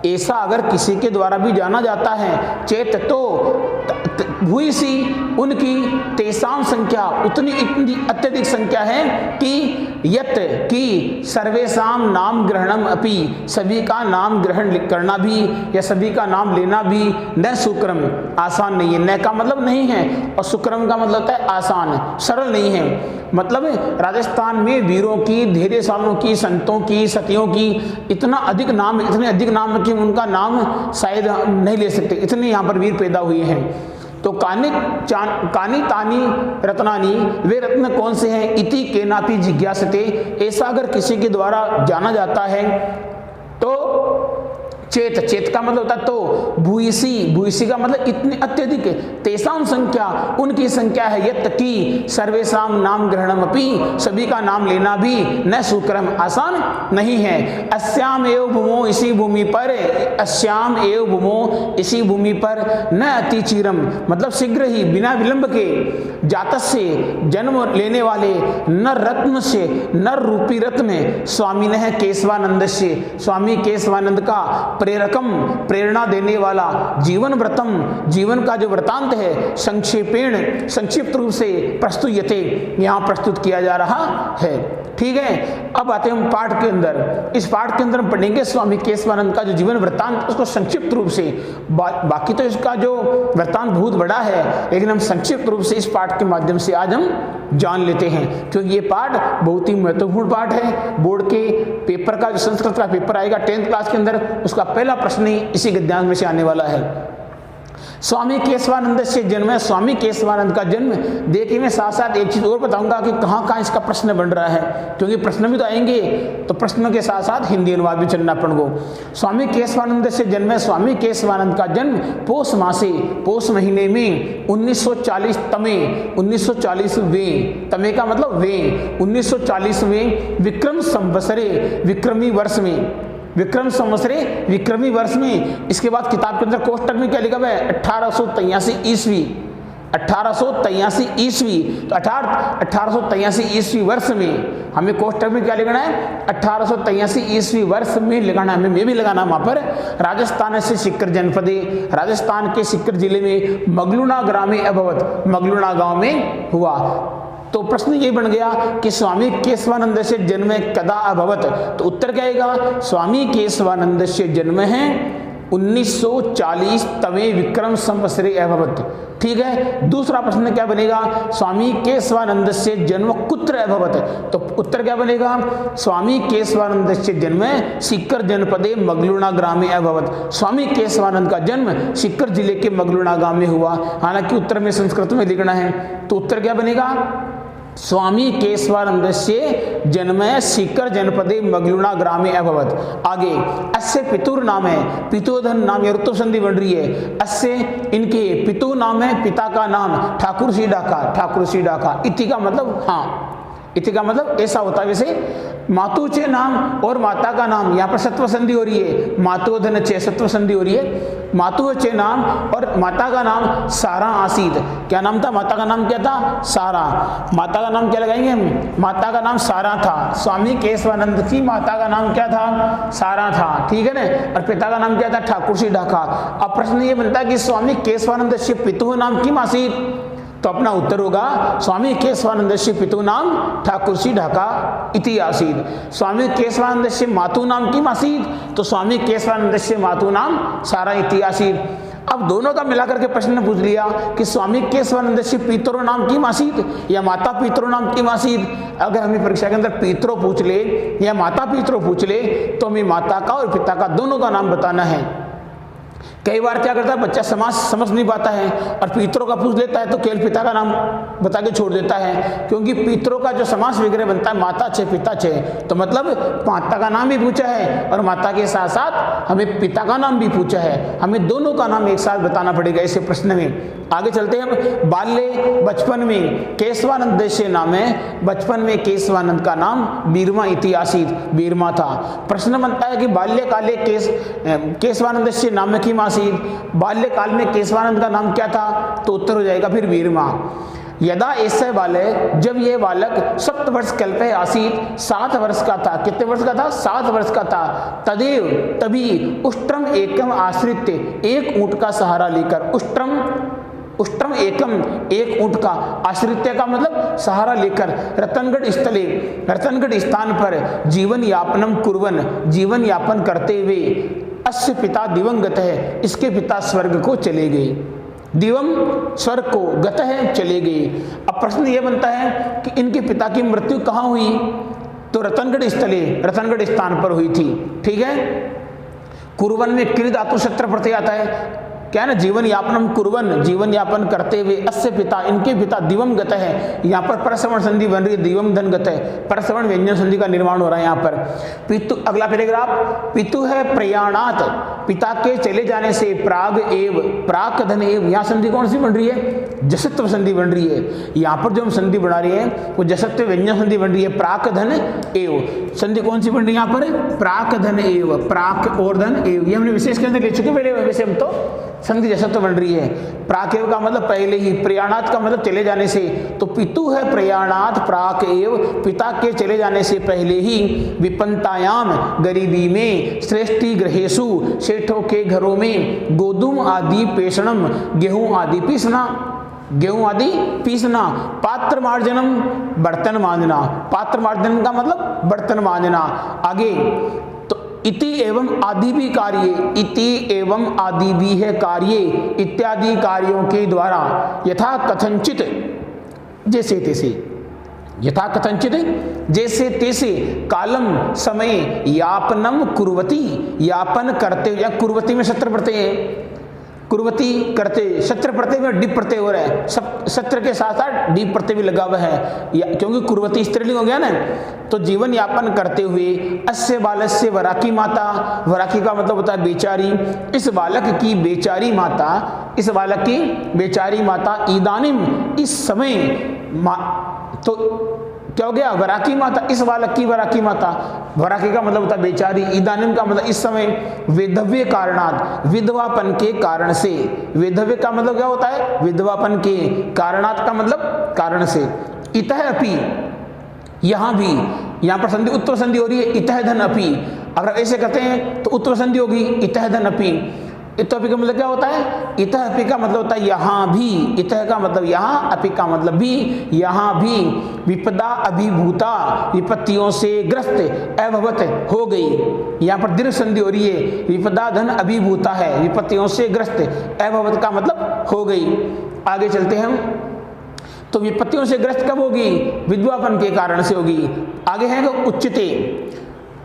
ऐसा अगर किसी के द्वारा भी जाना जाता है, चेत तो हुई सी उनकी तेसाम संख्या उतनी इतनी अत्यधिक संख्या है कि यत की सर्वेसाम नाम ग्रहणम अपि, सभी का नाम ग्रहण करना भी या सभी का नाम लेना भी न सुक्रम, आसान नहीं है। न का मतलब नहीं है और सुक्रम का मतलब होता है आसान, सरल नहीं है। मतलब राजस्थान में वीरों की, धैर्यशालियों की, संतों की, सतियों की इतना अधिक नाम, इतने अधिक नाम कि उनका नाम शायद नहीं ले सकते, इतने यहाँ पर वीर पैदा हुए हैं। तो कानी तानी रत्नानी, वे रत्न कौन से हैं, इति केनापि जिज्ञासते, ऐसा अगर किसी के द्वारा जाना जाता है तो चेत, चेत का मतलब होता है तो, भूयसी, भूयसी का मतलब इतनी अत्यधिक, तेसाम संख्या उनकी संख्या है, यत की सर्वेसाम नाम ग्रहणम अपि, सभी का नाम लेना भी न सुक्रम, आसान नहीं है। अस्याम एव भूमो, इसी भूमि पर, अस्याम एव भूमो, इसी भूमि पर, न अति चिरम मतलब शीघ्र ही, बिना विलंब के, जातस्य जन्म लेने वाले, नर रत्न से, नर रूपी रत्न, स्वामी ने केशवानंद से, स्वामी केशवानंद का प्रेरकम प्रेरणा देने वाला, जीवन व्रतम जीवन का जो वृतांत है, संक्षेपेण संक्षिप्त रूप से प्रस्तुयते यहाँ प्रस्तुत किया जा रहा है। ठीक है, अब आते हैं हम पाठ के अंदर। इस पाठ के अंदर हम पढ़ेंगे स्वामी केशवानंद का जो जीवन वृत्तांत, उसको संक्षिप्त रूप से, बाकी तो इसका जो वृत्तांत बहुत बड़ा है, लेकिन हम संक्षिप्त रूप से इस पाठ के माध्यम से आज हम जान लेते हैं, क्योंकि ये पाठ बहुत ही महत्वपूर्ण पाठ है। बोर्ड के पेपर का जो संस्कृत का पेपर आएगा 10th क्लास के अंदर, उसका पहला प्रश्न ही इसी गद्यांश में से आने वाला है। स्वामी केशवानंद से जन्म है, स्वामी केशवानंद का जन्म, देखिए मैं साथ साथ एक चीज और बताऊंगा कि कहाँ कहाँ इसका प्रश्न बन रहा है, क्योंकि प्रश्न भी तो आएंगे, तो प्रश्नों के साथ साथ हिंदी अनुवाद भी चलना अपन को। स्वामी केशवानंद से जन्म है, स्वामी केशवानंद का जन्म पोष मासे, पोष महीने में 1940 तमे, 1940वें, तमे का मतलब वे, 1940वें विक्रम संवत्सरे, विक्रमी वर्ष में, विक्रम संवत्सरे विक्रमी वर्ष में। इसके बाद किताब के अंदर कोष्टक में क्या लिखा हुआ है, 1883 ईस्वी, 1883 ईस्वी, तो 1883 ईस्वी वर्ष में हमें कोष्टक में क्या लिखना है, 1883 ईस्वी वर्ष में लिखाना है, हमें भी लगाना वहां पर। राजस्थान से सिक्कर जनपदे, राजस्थान के सिक्कर जिले में मगलुना ग्रामे अभवत, मगलुना गांव में हुआ। तो प्रश्न ये बन गया कि स्वामी केशवानंद से जन्म कदा अभवत, तो उत्तर क्या आएगा, स्वामी केशवानंद से जन्म है 1940 तवे विक्रम संवत्सरे अभवत। ठीक है, दूसरा प्रश्न क्या बनेगा, स्वामी केशवानंद से जन्म कुत्र अभवत, तो उत्तर क्या बनेगा, स्वामी केशवानंद से जन्म सिक्कर जनपदे मगलुना ग्रामे अभवत, स्वामी केशवानंद का जन्म सिक्कर जिले के मगलुना गांव में हुआ। हालांकि उत्तर में संस्कृत में लिखना है, तो उत्तर क्या बनेगा, स्वामी केशवानंद से जन्म सीकर जनपदे मगलुना ग्रामे अभवत। आगे अस्य पितुर नाम है, पितुधन नाम, ऋतु संधि बन रही है, अस्य इनके पितु नाम है, पिता का नाम ठाकुर सी डाका, ठाकुर सी डाका, इति का मतलब हाँ, इति का मतलब ऐसा होता है। वैसे मातुचे नाम और माता का नाम, यहाँ पर सत्व संधि हो रही है, मातुधन चे सत्व संधि हो रही है, मातुचे नाम और माता का नाम सारा आसीत। क्या नाम था, माता का नाम क्या था, सारा। माता का नाम क्या लगाएंगे हम, माता का नाम सारा था, स्वामी केशवानंद की माता का नाम क्या था, सारा था। ठीक है ना, और पिता का नाम क्या था, ठाकुर सी डाका। अब प्रश्न ये बनता है कि स्वामी केशवानंद से पितु नाम किम आसीत, तो अपना उत्तर होगा स्वामी केशवानंद से पितु नाम ठाकुर सी ढाका इति आसीत। स्वामी केशवानंद से मातु नाम किम आसीत, तो स्वामी केशवानंद से मातु नाम सारा इति आसीत। अब दोनों का मिलाकर के प्रश्न पूछ लिया कि स्वामी केशवानंद से पितरो नाम किम आसीत या माता पितरो नाम किम आसीत। अगर हमें परीक्षा के अंदर पितरो पूछ ले या माता पितरो पूछ ले, तो हमें माता का और पिता का दोनों का नाम बताना है। कई बार क्या करता है बच्चा समाज समझ नहीं पाता है और पितरों का पूछ लेता है तो केवल पिता का नाम बता के छोड़ देता है, क्योंकि पितरों का जो समास वगैरह बनता है माता छे पिता छे, तो मतलब माता का नाम भी पूछा है और माता के साथ साथ हमें पिता का नाम भी पूछा है, हमें दोनों का नाम एक साथ बताना पड़ेगा ऐसे प्रश्न में। आगे चलते हैं। बाल्ये बचपन में केशवानंद देशे नाम है, बचपन में केशवानंद का नाम बीरमा इति आसीत, बीरमा था। प्रश्न बनता है कि बाल्यकाले केशवानंद देशे नाम किम आसीत, बाल्यकाल में केशवानंद का नाम क्या था, तो उत्तर हो जाएगा फिर बीरमा। यदा ऐसे बालक, जब ये बालक 7 वर्ष कल्पे आसीत, 7 वर्ष का था। कितने वर्ष का था, 7 वर्ष का था। तदेव, तभी उष्ट्रम एकम आश्रित, एक ऊंट का सहारा लेकर, उष्ट्रम एकम, एक ऊंट का, आश्रित्य का मतलब सहारा लेकर, रतनगढ़ स्थले, रतनगढ़ स्थान पर जीवन यापनम कुर्वन, जीवन यापन करते हुए, अस्य पिता दिवंगत है, इसके पिता स्वर्ग को चले गए। दिवम स्वर्ग को, गत है चले गए। अब प्रश्न ये बनता है कि इनके पिता की मृत्यु कहाँ हुई, तो रतनगढ़ स्थले, रतनगढ़ स्थान पर हुई थी। ठीक है, कुर्वन में क्रि धातु शत्र प्रत्यय आता है, क्या है ना, जीवन यापनम कुर्वन, जीवन यापन करते हुए, अस्य पिता, इनके पिता दिवम गत है। यहाँ पर परसवर्ण संधि बन रही है, दिवम धन गत है, परसवर्ण व्यंजन संधि का निर्माण हो रहा है यहाँ पर। पितु, अगला पैराग्राफ, पितु है प्रयाणात, पिता के चले जाने से, प्राग एव, प्राक धन एव, यहाँ संधि कौन सी बन रही है, जसत्व संधि बन रही है। यहाँ पर जो हम संधि बना रहे हैं वो जसत्व व्यंजन संधि बन रही है, प्राक धन एव। संधि कौन सी बन रही है यहाँ पर, प्राक धन एव, प्राक और धन एव, ये हमने विशेष के अंदर ले चुके पहले, वैसे हम तो संधि जसत्व बन रही है। प्राकेव का मतलब पहले ही, प्रयाणात का मतलब चले जाने से, तो पितु है प्रयाणात प्राकेव, पिता के चले जाने से पहले ही, विपन्तायाम, गरीबी में, श्रेष्ठी ग्रहेशु, सेठों के घरों में, गोधूम आदि पेषणम, गेहूं आदि पीसना, गेहूं आदि पीसना, पात्र मार्जनम, बर्तन मांजना, पात्र मार्जन का मतलब बर्तन मांजना। आगे इति एवं आदि भी कार्य, इति एवं आदि भी है कार्य, इत्यादि कार्यों के द्वारा, यथा कथंचित, जैसे तैसे, यथा कथंचित जैसे तैसे, कालम समय, यापनम कुर्वती, यापन करते, या कुर्वती में शत्र प्रत्यय है, कुर्वती करते, शत्र प्रत्यय में डीप प्रत्यय हो रहा है, शत्र के साथ साथ डीप प्रत्यय भी लगा हुआ है, क्योंकि कुर्वती स्त्रीलिंग हो गया ना। तो जीवन यापन करते हुए, अस्य बालस्य वराकी माता, वराकी का मतलब होता है बेचारी, इस बालक की बेचारी माता, इस बालक की बेचारी माता, इदानिम, इस समय, तो क्या हो गया, वराकी माता, इस बालक की वराकी माता, वराकी का मतलब होता है बेचारी, इदानिम का मतलब इस समय, वेधव्य कारणात, विधवापन के कारण से, वेधव्य का मतलब क्या होता है, विधवापन के, कारणात का मतलब कारण से, इतः अपि, यहां भी, यहां पर संधि उत्तर संधि हो रही है, इतः धन अपि, अगर ऐसे कहते हैं तो उत्तर संधि होगी, इतः धन अपि। इतः का मतलब क्या होता है, इतः अपि का मतलब होता है यहाँ भी, इतः का मतलब यहाँ, अपि का मतलब भी, यहाँ भी, विपदा अभिभूता, विपत्तियों से ग्रस्त, अभवत हो गई, यहाँ पर दीर्घ संधि हो रही है, विपदा धन अभिभूता है, विपत्तियों से ग्रस्त, अभवत का मतलब हो गई। आगे चलते हैं हम, तो विपत्तियों से ग्रस्त कब होगी, विधवापन के कारण से होगी। आगे है उच्चते,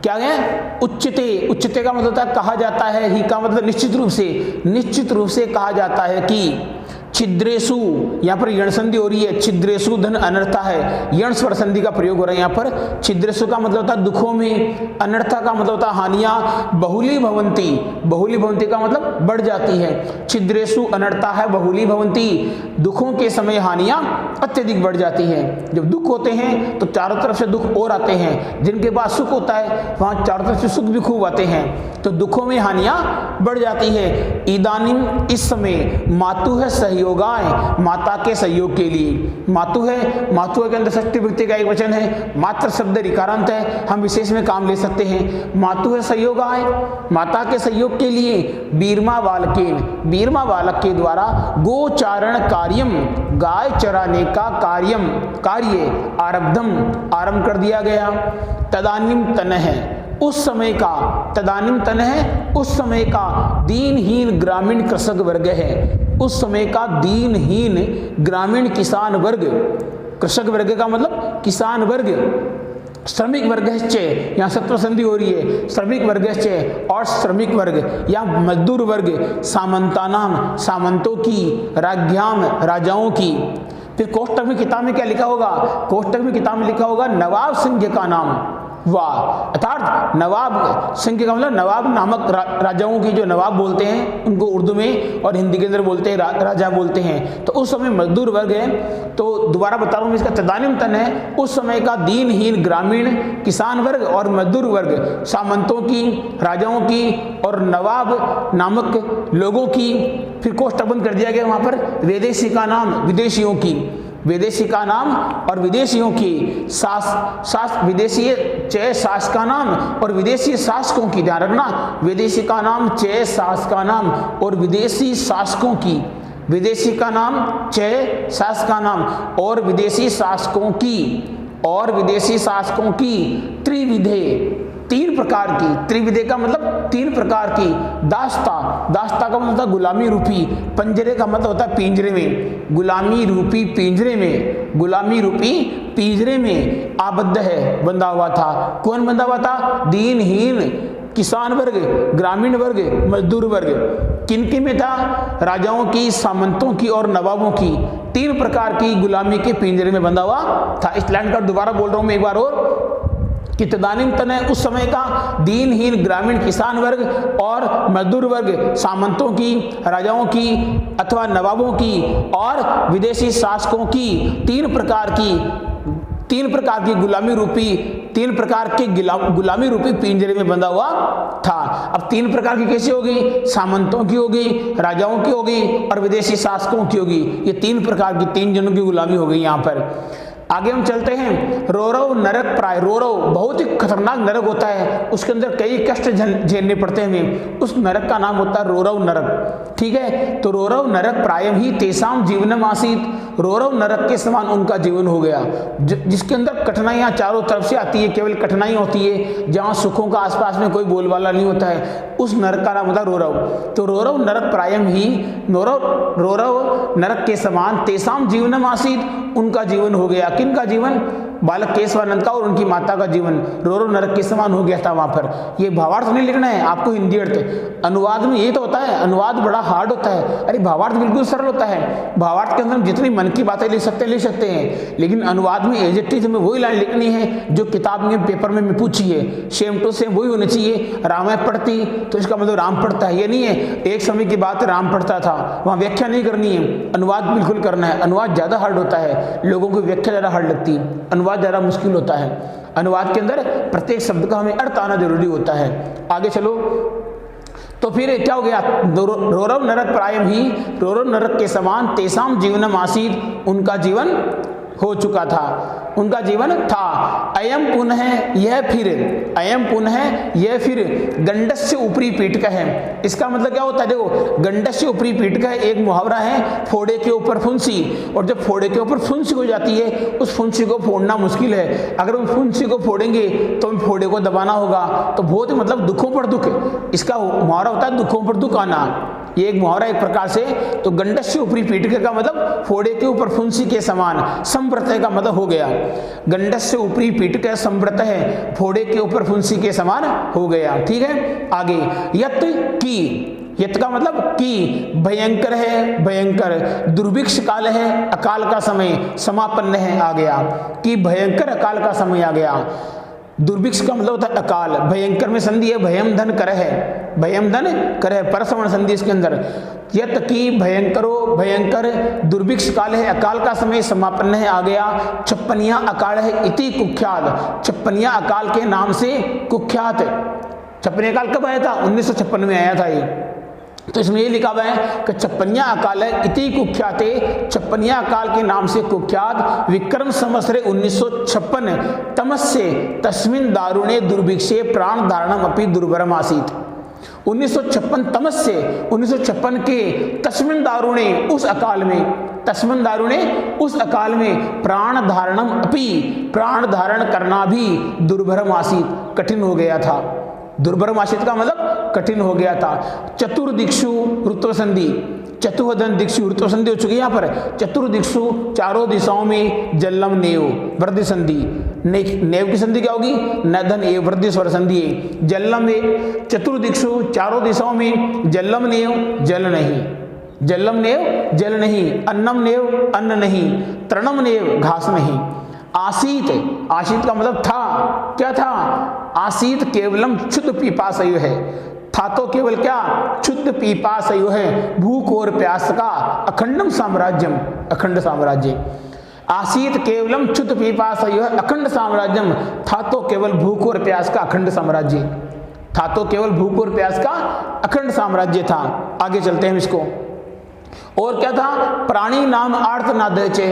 क्या है, उच्चते, उच्चते का मतलब होता है कहा जाता है, ही का मतलब निश्चित रूप से कहा जाता है कि, छिद्रेशु, यहाँ पर यण संधि हो रही है, छिद्रेशु धन अनर्था है, यण स्वर संधि का प्रयोग हो रहा है यहाँ पर। छिद्रेशु का मतलब होता है दुखों में, अनर्था का मतलब होता है हानियां, बहुली भवंती, बहुली भवंती का मतलब बढ़ जाती है, छिद्रेशु अनर्था है, बहुली भवंती, दुखों के समय हानियां अत्यधिक बढ़ जाती है। जब दुख होते हैं तो चारों तरफ से दुख और आते हैं, जिनके पास सुख होता है वहां चारों तरफ से सुख भी खूब आते हैं, तो दुखों में हानियां बढ़ जाती है। इदानीम, इस समय, मातु है सहयोगाय, माता के सहयोग के लिए, मातु है, मातु के अंदर षष्ठी विभक्ति का एक वचन है, मात्र शब्द ऋकारांत है, हम विशेष में काम ले सकते हैं। मातु है सहयोगाय, माता के सहयोग के लिए, बीरमा बालकेन, बीरमा बालक के द्वारा, गोचारण कार्यम, गाय चराने का कार्य आरंभ कर दिया गया। तदानीम तन है, उस समय का, तदानीम तन है, उस समय का दीनहीन ग्रामीण कृषक वर्ग है, उस समय का दीनहीन ग्रामीण किसान वर्ग, कृषक वर्ग का मतलब किसान वर्ग, श्रमिक वर्ग है, यहाँ सत्व संधि हो रही है, श्रमिक वर्ग है और श्रमिक वर्ग या मजदूर वर्ग, सामंतानाम, सामंतों की, राज्ञाम, राजाओं की। फिर कोष्टक में किताब में क्या लिखा होगा, कोष्टक में किताब में लिखा होगा नवाब सिंह का नाम, वाह, अर्थात नवाब संख्या का मतलब नवाब नामक राजाओं की, जो नवाब बोलते हैं उनको उर्दू में, और हिंदी के अंदर बोलते हैं राजा बोलते हैं। तो उस समय मजदूर वर्ग है, तो दोबारा बता रहा हूँ इसका तदानिम तन है, उस समय का दीनहीन ग्रामीण किसान वर्ग और मजदूर वर्ग सामंतों की, राजाओं की और नवाब नामक लोगों की, फिर कोष्ठक कर दिया गया वहाँ पर, विदेशी का नाम विदेशियों की, विदेशी का नाम और विदेशियों की, विदेशी चय सास का नाम और विदेशी शासकों की, ध्यान रखना, विदेशी का नाम चय सास का नाम और विदेशी शासकों की, विदेशी का नाम चय सास का नाम और विदेशी शासकों की, और विदेशी शासकों की त्रिविधे, 3 प्रकार की, त्रिविधे का मतलब 3 प्रकार की, दास्ता, दास्ता का मतलब होता है गुलामी रूपी, पंजरे का मतलब होता है पिंजरे में, गुलामी रूपी पिंजरे में, गुलामी रूपी पिंजरे में आबद्ध है, बंधा हुआ था। कौन बंधा हुआ था? दीनहीन किसान वर्ग, ग्रामीण वर्ग, मजदूर वर्ग। किनके में था? राजाओं की, सामंतों की और नवाबों की, 3 प्रकार की गुलामी के पिंजरे में बंधा हुआ था। इस लाइन का दोबारा बोल रहा हूं मैं एक बार और, कि तदानीम तन है उस समय का दीनहीन ग्रामीण किसान वर्ग और मजदूर वर्ग सामंतों की, राजाओं की अथवा नवाबों की और विदेशी शासकों की 3 प्रकार की गुलामी रूपी, 3 प्रकार के गुलामी रूपी पिंजरे में बंधा हुआ था। अब 3 प्रकार की कैसी होगी? सामंतों की होगी, राजाओं की होगी और विदेशी शासकों की होगी। ये 3 प्रकार की, 3 जनों की गुलामी हो गई यहाँ पर। आगे हम चलते हैं। रोरव नरक प्राय, रोरव बहुत ही खतरनाक नरक होता है, उसके अंदर कई कष्ट झेलने पड़ते हैं हमें, उस नरक का नाम होता है रोरव नरक। ठीक है, तो रोरव नरक प्रायम ही तेसाम जीवनम आसीत, रोरव नरक के समान उनका जीवन हो गया, जिसके अंदर कठिनाइयां चारों तरफ से आती है, केवल कठिनाई होती है, जहां सुखों का आसपास में कोई बोलबाला नहीं होता है, उस नरक का नाम होता है रोरव। तो रोरव नरक प्रायम ही, रोरव नरक के समान तेसाम जीवनम आसीत, उनका जीवन हो गया। किनका जीवन? बालक केशवानंद का और उनकी माता का जीवन रोरव नरक के समान हो गया था वहां पर। ये भावार्थ नहीं लिखना है आपको, हिंदी अर्थ। अनुवाद में ये तो होता है, अनुवाद बड़ा हार्ड होता है, अरे भावार्थ बिल्कुल सरल होता है। भावार्थ के अंदर हम जितनी मन की बातें लिख सकते हैं, लेकिन अनुवाद में एजेक्टिव हमें वही लाइन लिखनी है जो किताब में पेपर में पूछी है, सेम टू सेम वही होनी चाहिए। रामायण पढ़ती तो इसका मतलब राम पढ़ता है, ये नहीं है एक समय की बात राम पढ़ता था, वहां व्याख्या नहीं करनी है, अनुवाद बिल्कुल करना है। अनुवाद ज्यादा हार्ड होता है, लोगों को व्याख्या ज्यादा हार्ड लगती है, अनुवाद ज़्यादा मुश्किल होता है। अनुवाद के अंदर प्रत्येक शब्द का हमें अर्थ आना जरूरी होता है। आगे चलो, तो फिर क्या हो गया? रोरव नरक प्रायम ही, रोरव नरक के समान तेसाम जीवनम आसीत, उनका जीवन हो चुका था, उनका जीवन था। अयम पुनः यह फिर, अयम पुनः यह फिर गंडस्य ऊपरी पीठ का है। इसका मतलब क्या होता है? देखो, गंडस्य ऊपरी पीठ का एक मुहावरा है, फोड़े के ऊपर फुंसी, और जब फोड़े के ऊपर फुंसी हो जाती है, उस फुंसी को फोड़ना मुश्किल है। अगर हम फुंसी को फोड़ेंगे तो हम फोड़े को दबाना होगा, तो बहुत मतलब दुखों पर दुख, इसका मुहावरा होता है दुखों पर दुख आना। ये एक मुहावरा एक प्रकार से। तो गंडस्य ऊपरी पीठ का मतलब फोड़े के ऊपर फुंसी के समान, संप्रतय का मतलब हो गया। गंडस्य ऊपरी पीठ का संप्रतय है, फोड़े के ऊपर फुंसी के समान हो गया। ठीक है, आगे यत की, यत का मतलब कि भयंकर है, भयंकर, दुर्भिक्ष काल है, अकाल का समय समापन्न है, आ गया कि भयंकर अकाल का समय आ गया। दुर्भिक्ष का मतलब होता है अकाल, भयंकर में संधि है, भयम धन कर है, भयम धन कर है, परसवर्ण संधि इसके अंदर। यत की भयंकरो, भयंकर, दुर्भिक्ष काल है, अकाल का समय समापन्न है, आ गया। छप्पनिया अकाल है इति कुख्यात, छप्पनिया अकाल के नाम से कुख्यात। छप्पनिया अकाल कब आया था? 1956 में आया था ये। तो इसमें ये लिखा हुआ है कि छप्पनिया अकाल है इति कुख्याते, छप्पनिया अकाल के नाम से कुख्यात। विक्रम संवत्सरे 1956 तमस्य तस्मिन् दारुणे दुर्भिक्षे प्राण धारणम अपि दुर्भरम आसीत। 1956 तमस्य, 1956 के तस्मिन् दारुणे, उस अकाल में, तस्मिन् दारुणे उस अकाल में, प्राण धारणम अपि, प्राण धारण करना भी दुर्भरम आसीत, कठिन हो गया था। दुर्भरम आसीत का मतलब कठिन हो गया था। चतुर्दिक्षु ऋत्व संधि, चतुर्दन दिक्षु ऋत्व संधि हो चुकी है यहाँ पर। चतुर्दिक्षु चारों दिशाओं में, जल्लम नेव वृद्धि संधि, नेव की संधि क्या होगी? नधन एव वृद्धि स्वर संधि है। जल्लम ए, चतुर्दिक्षु चारों दिशाओं में, जल्लम नेव जल नहीं, जल्लम नेव जल नहीं, अन्नम नेव अन्न नहीं, तृणम नेव घास नहीं, आसीत, आसीत का मतलब था, क्या था? आसीत केवलम क्षुद्ध पिपासयु है, था तो केवल क्या? क्षुद्ध पिपासयु है, भूख और प्यास का अखंडम साम्राज्यम, अखंड साम्राज्य। आसीत केवलम क्षुद्ध पिपासयु है अखंड साम्राज्यम, था तो केवल भूख और प्यास का अखंड साम्राज्य, था तो केवल भूख और प्यास का अखंड साम्राज्य था। आगे चलते हैं इसको। और क्या था? प्राणी नाम आर्तनादचे,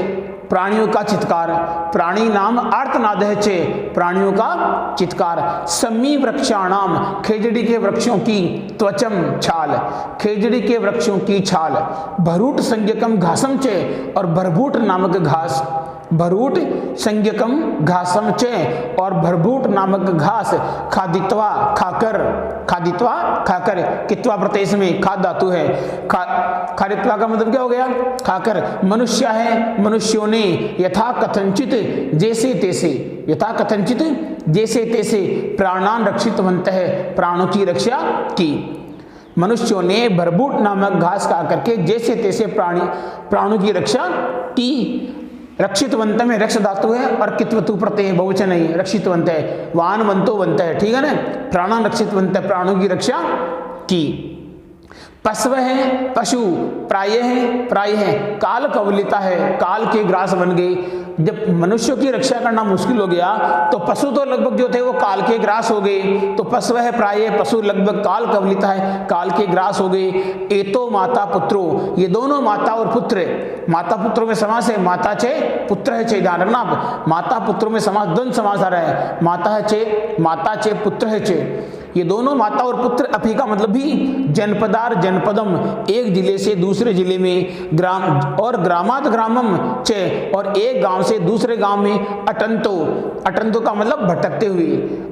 प्राणियों का चित्कार, प्राणी नाम आर्तनादचे, प्राणियों का चित्कार। सम्मी वृक्षाणाम, खेजड़ी के वृक्षों की त्वचम, छाल, खेजड़ी के वृक्षों की छाल। भरूट संज्ञकम घासम चे, और भरभूट नामक घास, भरूट संज्ञकम घासम चे, और भरभूट नामक घास। खादित्वा, खाकर, खादित्वा खाकर, कित्वा प्रत्यय में खाद धातु है, खादित्वा का मतलब क्या हो गया? खाकर। मनुष्य है, मनुष्यों ने यथा कथंचित, जैसे तैसे, यथा कथंचित जैसे तैसे, प्राणान रक्षितवंत है, प्राणों की रक्षा की। मनुष्यों ने भरभूट नामक घास खा करके जैसे तैसे प्राणों की रक्षा की। रक्षितवंत में रक्ष धातु है और कित्वतु प्रत्यय बहुवचन है, रक्षितवंत है, वाहनवंतो वंत है, ठीक है ना? प्राणान रक्षितवंत, प्राणों की रक्षा की। पशव है, पशु, प्राय है, प्राय है, काल कवलिता है, काल के ग्रास बन गए। जब मनुष्यों की रक्षा करना मुश्किल हो गया तो पशु तो लगभग जो थे वो काल के ग्रास हो गए। तो पशु है, प्राय, पशु लगभग काल कवलिता है, काल के ग्रास हो गए। एतो माता पुत्रो, ये दोनों माता और पुत्र, माता पुत्रों में समास है, माता चे पुत्र है चे, ध्यान रखना आप, माता पुत्रों में समास, द्वंद्व समास आ रहा है, माता है चे, माता चे पुत्र है चे। ये दोनों माता और पुत्र, अपी का मतलब भी जनपदार जनपदम, एक जिले से दूसरे जिले में, ग्राम और ग्रामात ग्रामम चे, और एक गांव से दूसरे गांव में। अटंतो, अटंतो का मतलब भटकते हुए,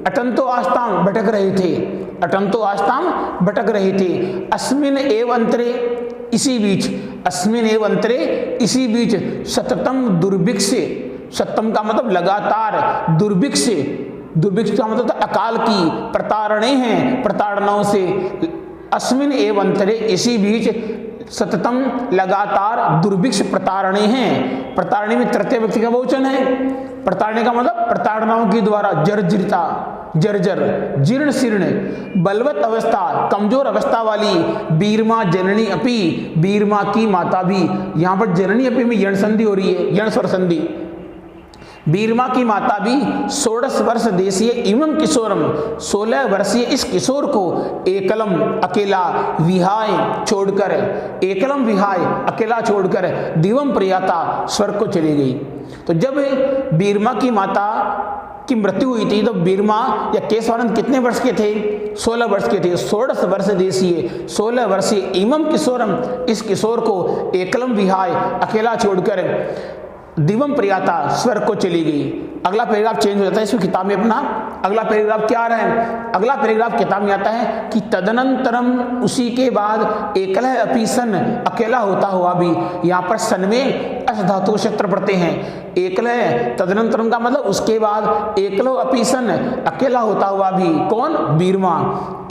अटंतो आस्ताम, भटक रहे थे, अटंतो आस्ताम भटक रहे थे। अस्मिन एव अंतरे, इसी बीच, अस्मिन एव अंतरे, इसी बीच। सततम दुर्भिक्ष, सततम का मतलब लगातार, दुर्भिक्ष, दुर्भिक्ष का मतलब अकाल की, प्रताड़ने हैं, प्रताड़नाओं से। अस्मिन एव अंतरे, इसी बीच। सततम, लगातार, दुर्भिक्ष प्रताड़ने हैं, प्रताड़ने में तृतीय व्यक्ति का बहुवचन है। प्रताड़ने का मतलब प्रताड़नाओं के द्वारा, जर्जरिता, जर्जर, जीर्ण शीर्ण, बलवत अवस्था, कमजोर अवस्था वाली। बीरमा जननी अपी, बीरमा की माता भी, यहाँ पर जननी अपी में यण संधि हो रही है, यण स्वर संधि। बीरमा की माता भी 16 वर्ष देशीय इमम किशोरम, 16 वर्षीय इस किशोर को एकलम, अकेला, विहाय, छोड़कर, एकलम विहाय, अकेला छोड़कर, दिवम प्रियाता, स्वर्ग को चली गई। तो जब बीरमा की माता की मृत्यु हुई थी तो बीरमा या केशवानंद कितने वर्ष के थे? 16 वर्ष के थे। 16 वर्ष देशीय, 16 वर्षीय इमम किशोरम, इस किशोर को एकलम विहाय, अकेला छोड़कर, दिवम प्रियाता, स्वर्ग को चली गई। अगला पैराग्राफ चेंज हो जाता है इसमें किताब में अपना। अगला पैराग्राफ क्या आ रहा है? अगला पैराग्राफ किताब में आता है कि तदनंतरम, उसी के बाद, एकलह अपि सन, अकेला होता हुआ भी। यहाँ पर सन में अस धातु क्षेत्र पड़ते हैं। एकलह, तदनंतरम का मतलब उसके बाद, एकलो अपि सन, अकेला होता हुआ भी। कौन? बीरमा।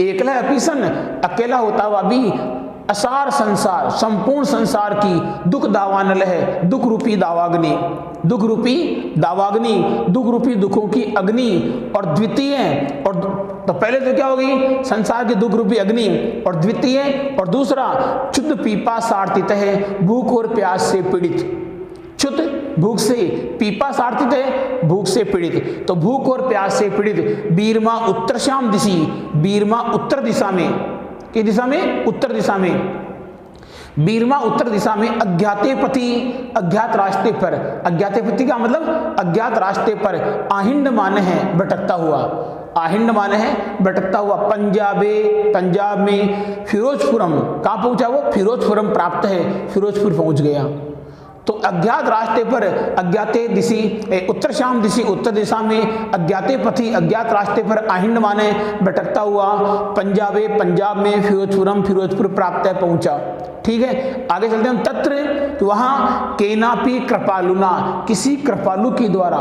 एकलह अपि सन, अकेला होता हुआ भी। असार संसार, संपूर्ण संसार की दुख दावानल है, दुख रूपी दावाग्नि, दुख रूपी दावाग्नि, दुख रूपी दुखों की अग्नि। और द्वितीय, और तो पहले तो क्या होगी? संसार की दुख रूपी अग्नि, और द्वितीय, और दूसरा क्षुद्ध पीपासार्थित है, भूख और प्यास से पीड़ित। क्षुद्ध, भूख से, पीपासार्थित है, भूख से पीड़ित। तो भूख और प्यास से पीड़ित। बीरमा उत्तरश्याम दिशि, बीरमा उत्तर दिशा में, किस दिशा में? उत्तर दिशा में। बीरमा उत्तर दिशा में। अज्ञाते पति, अज्ञात रास्ते पर, अज्ञाते पति का मतलब अज्ञात रास्ते पर। आहिंड माने है, भटकता हुआ, आहिंड माने है, भटकता हुआ। पंजाबे, पंजाब में। फिरोजपुरम, कहाँ पहुंचा वो? फिरोजपुरम प्राप्त है, फिरोजपुर पहुंच गया। तो अज्ञात रास्ते पर, अज्ञाते दिशि, उत्तर श्याम दिशि, उत्तर दिशा में। अज्ञाते पथि, अज्ञात रास्ते पर। आहिंड माने भटकता हुआ। पंजाबे, पंजाब में। फिरोजपुरम, फिरोजपुर प्राप्त है, पहुंचा। ठीक है, आगे चलते हैं। तत्र, वहां केनापि कृपालुना, किसी कृपालु के द्वारा,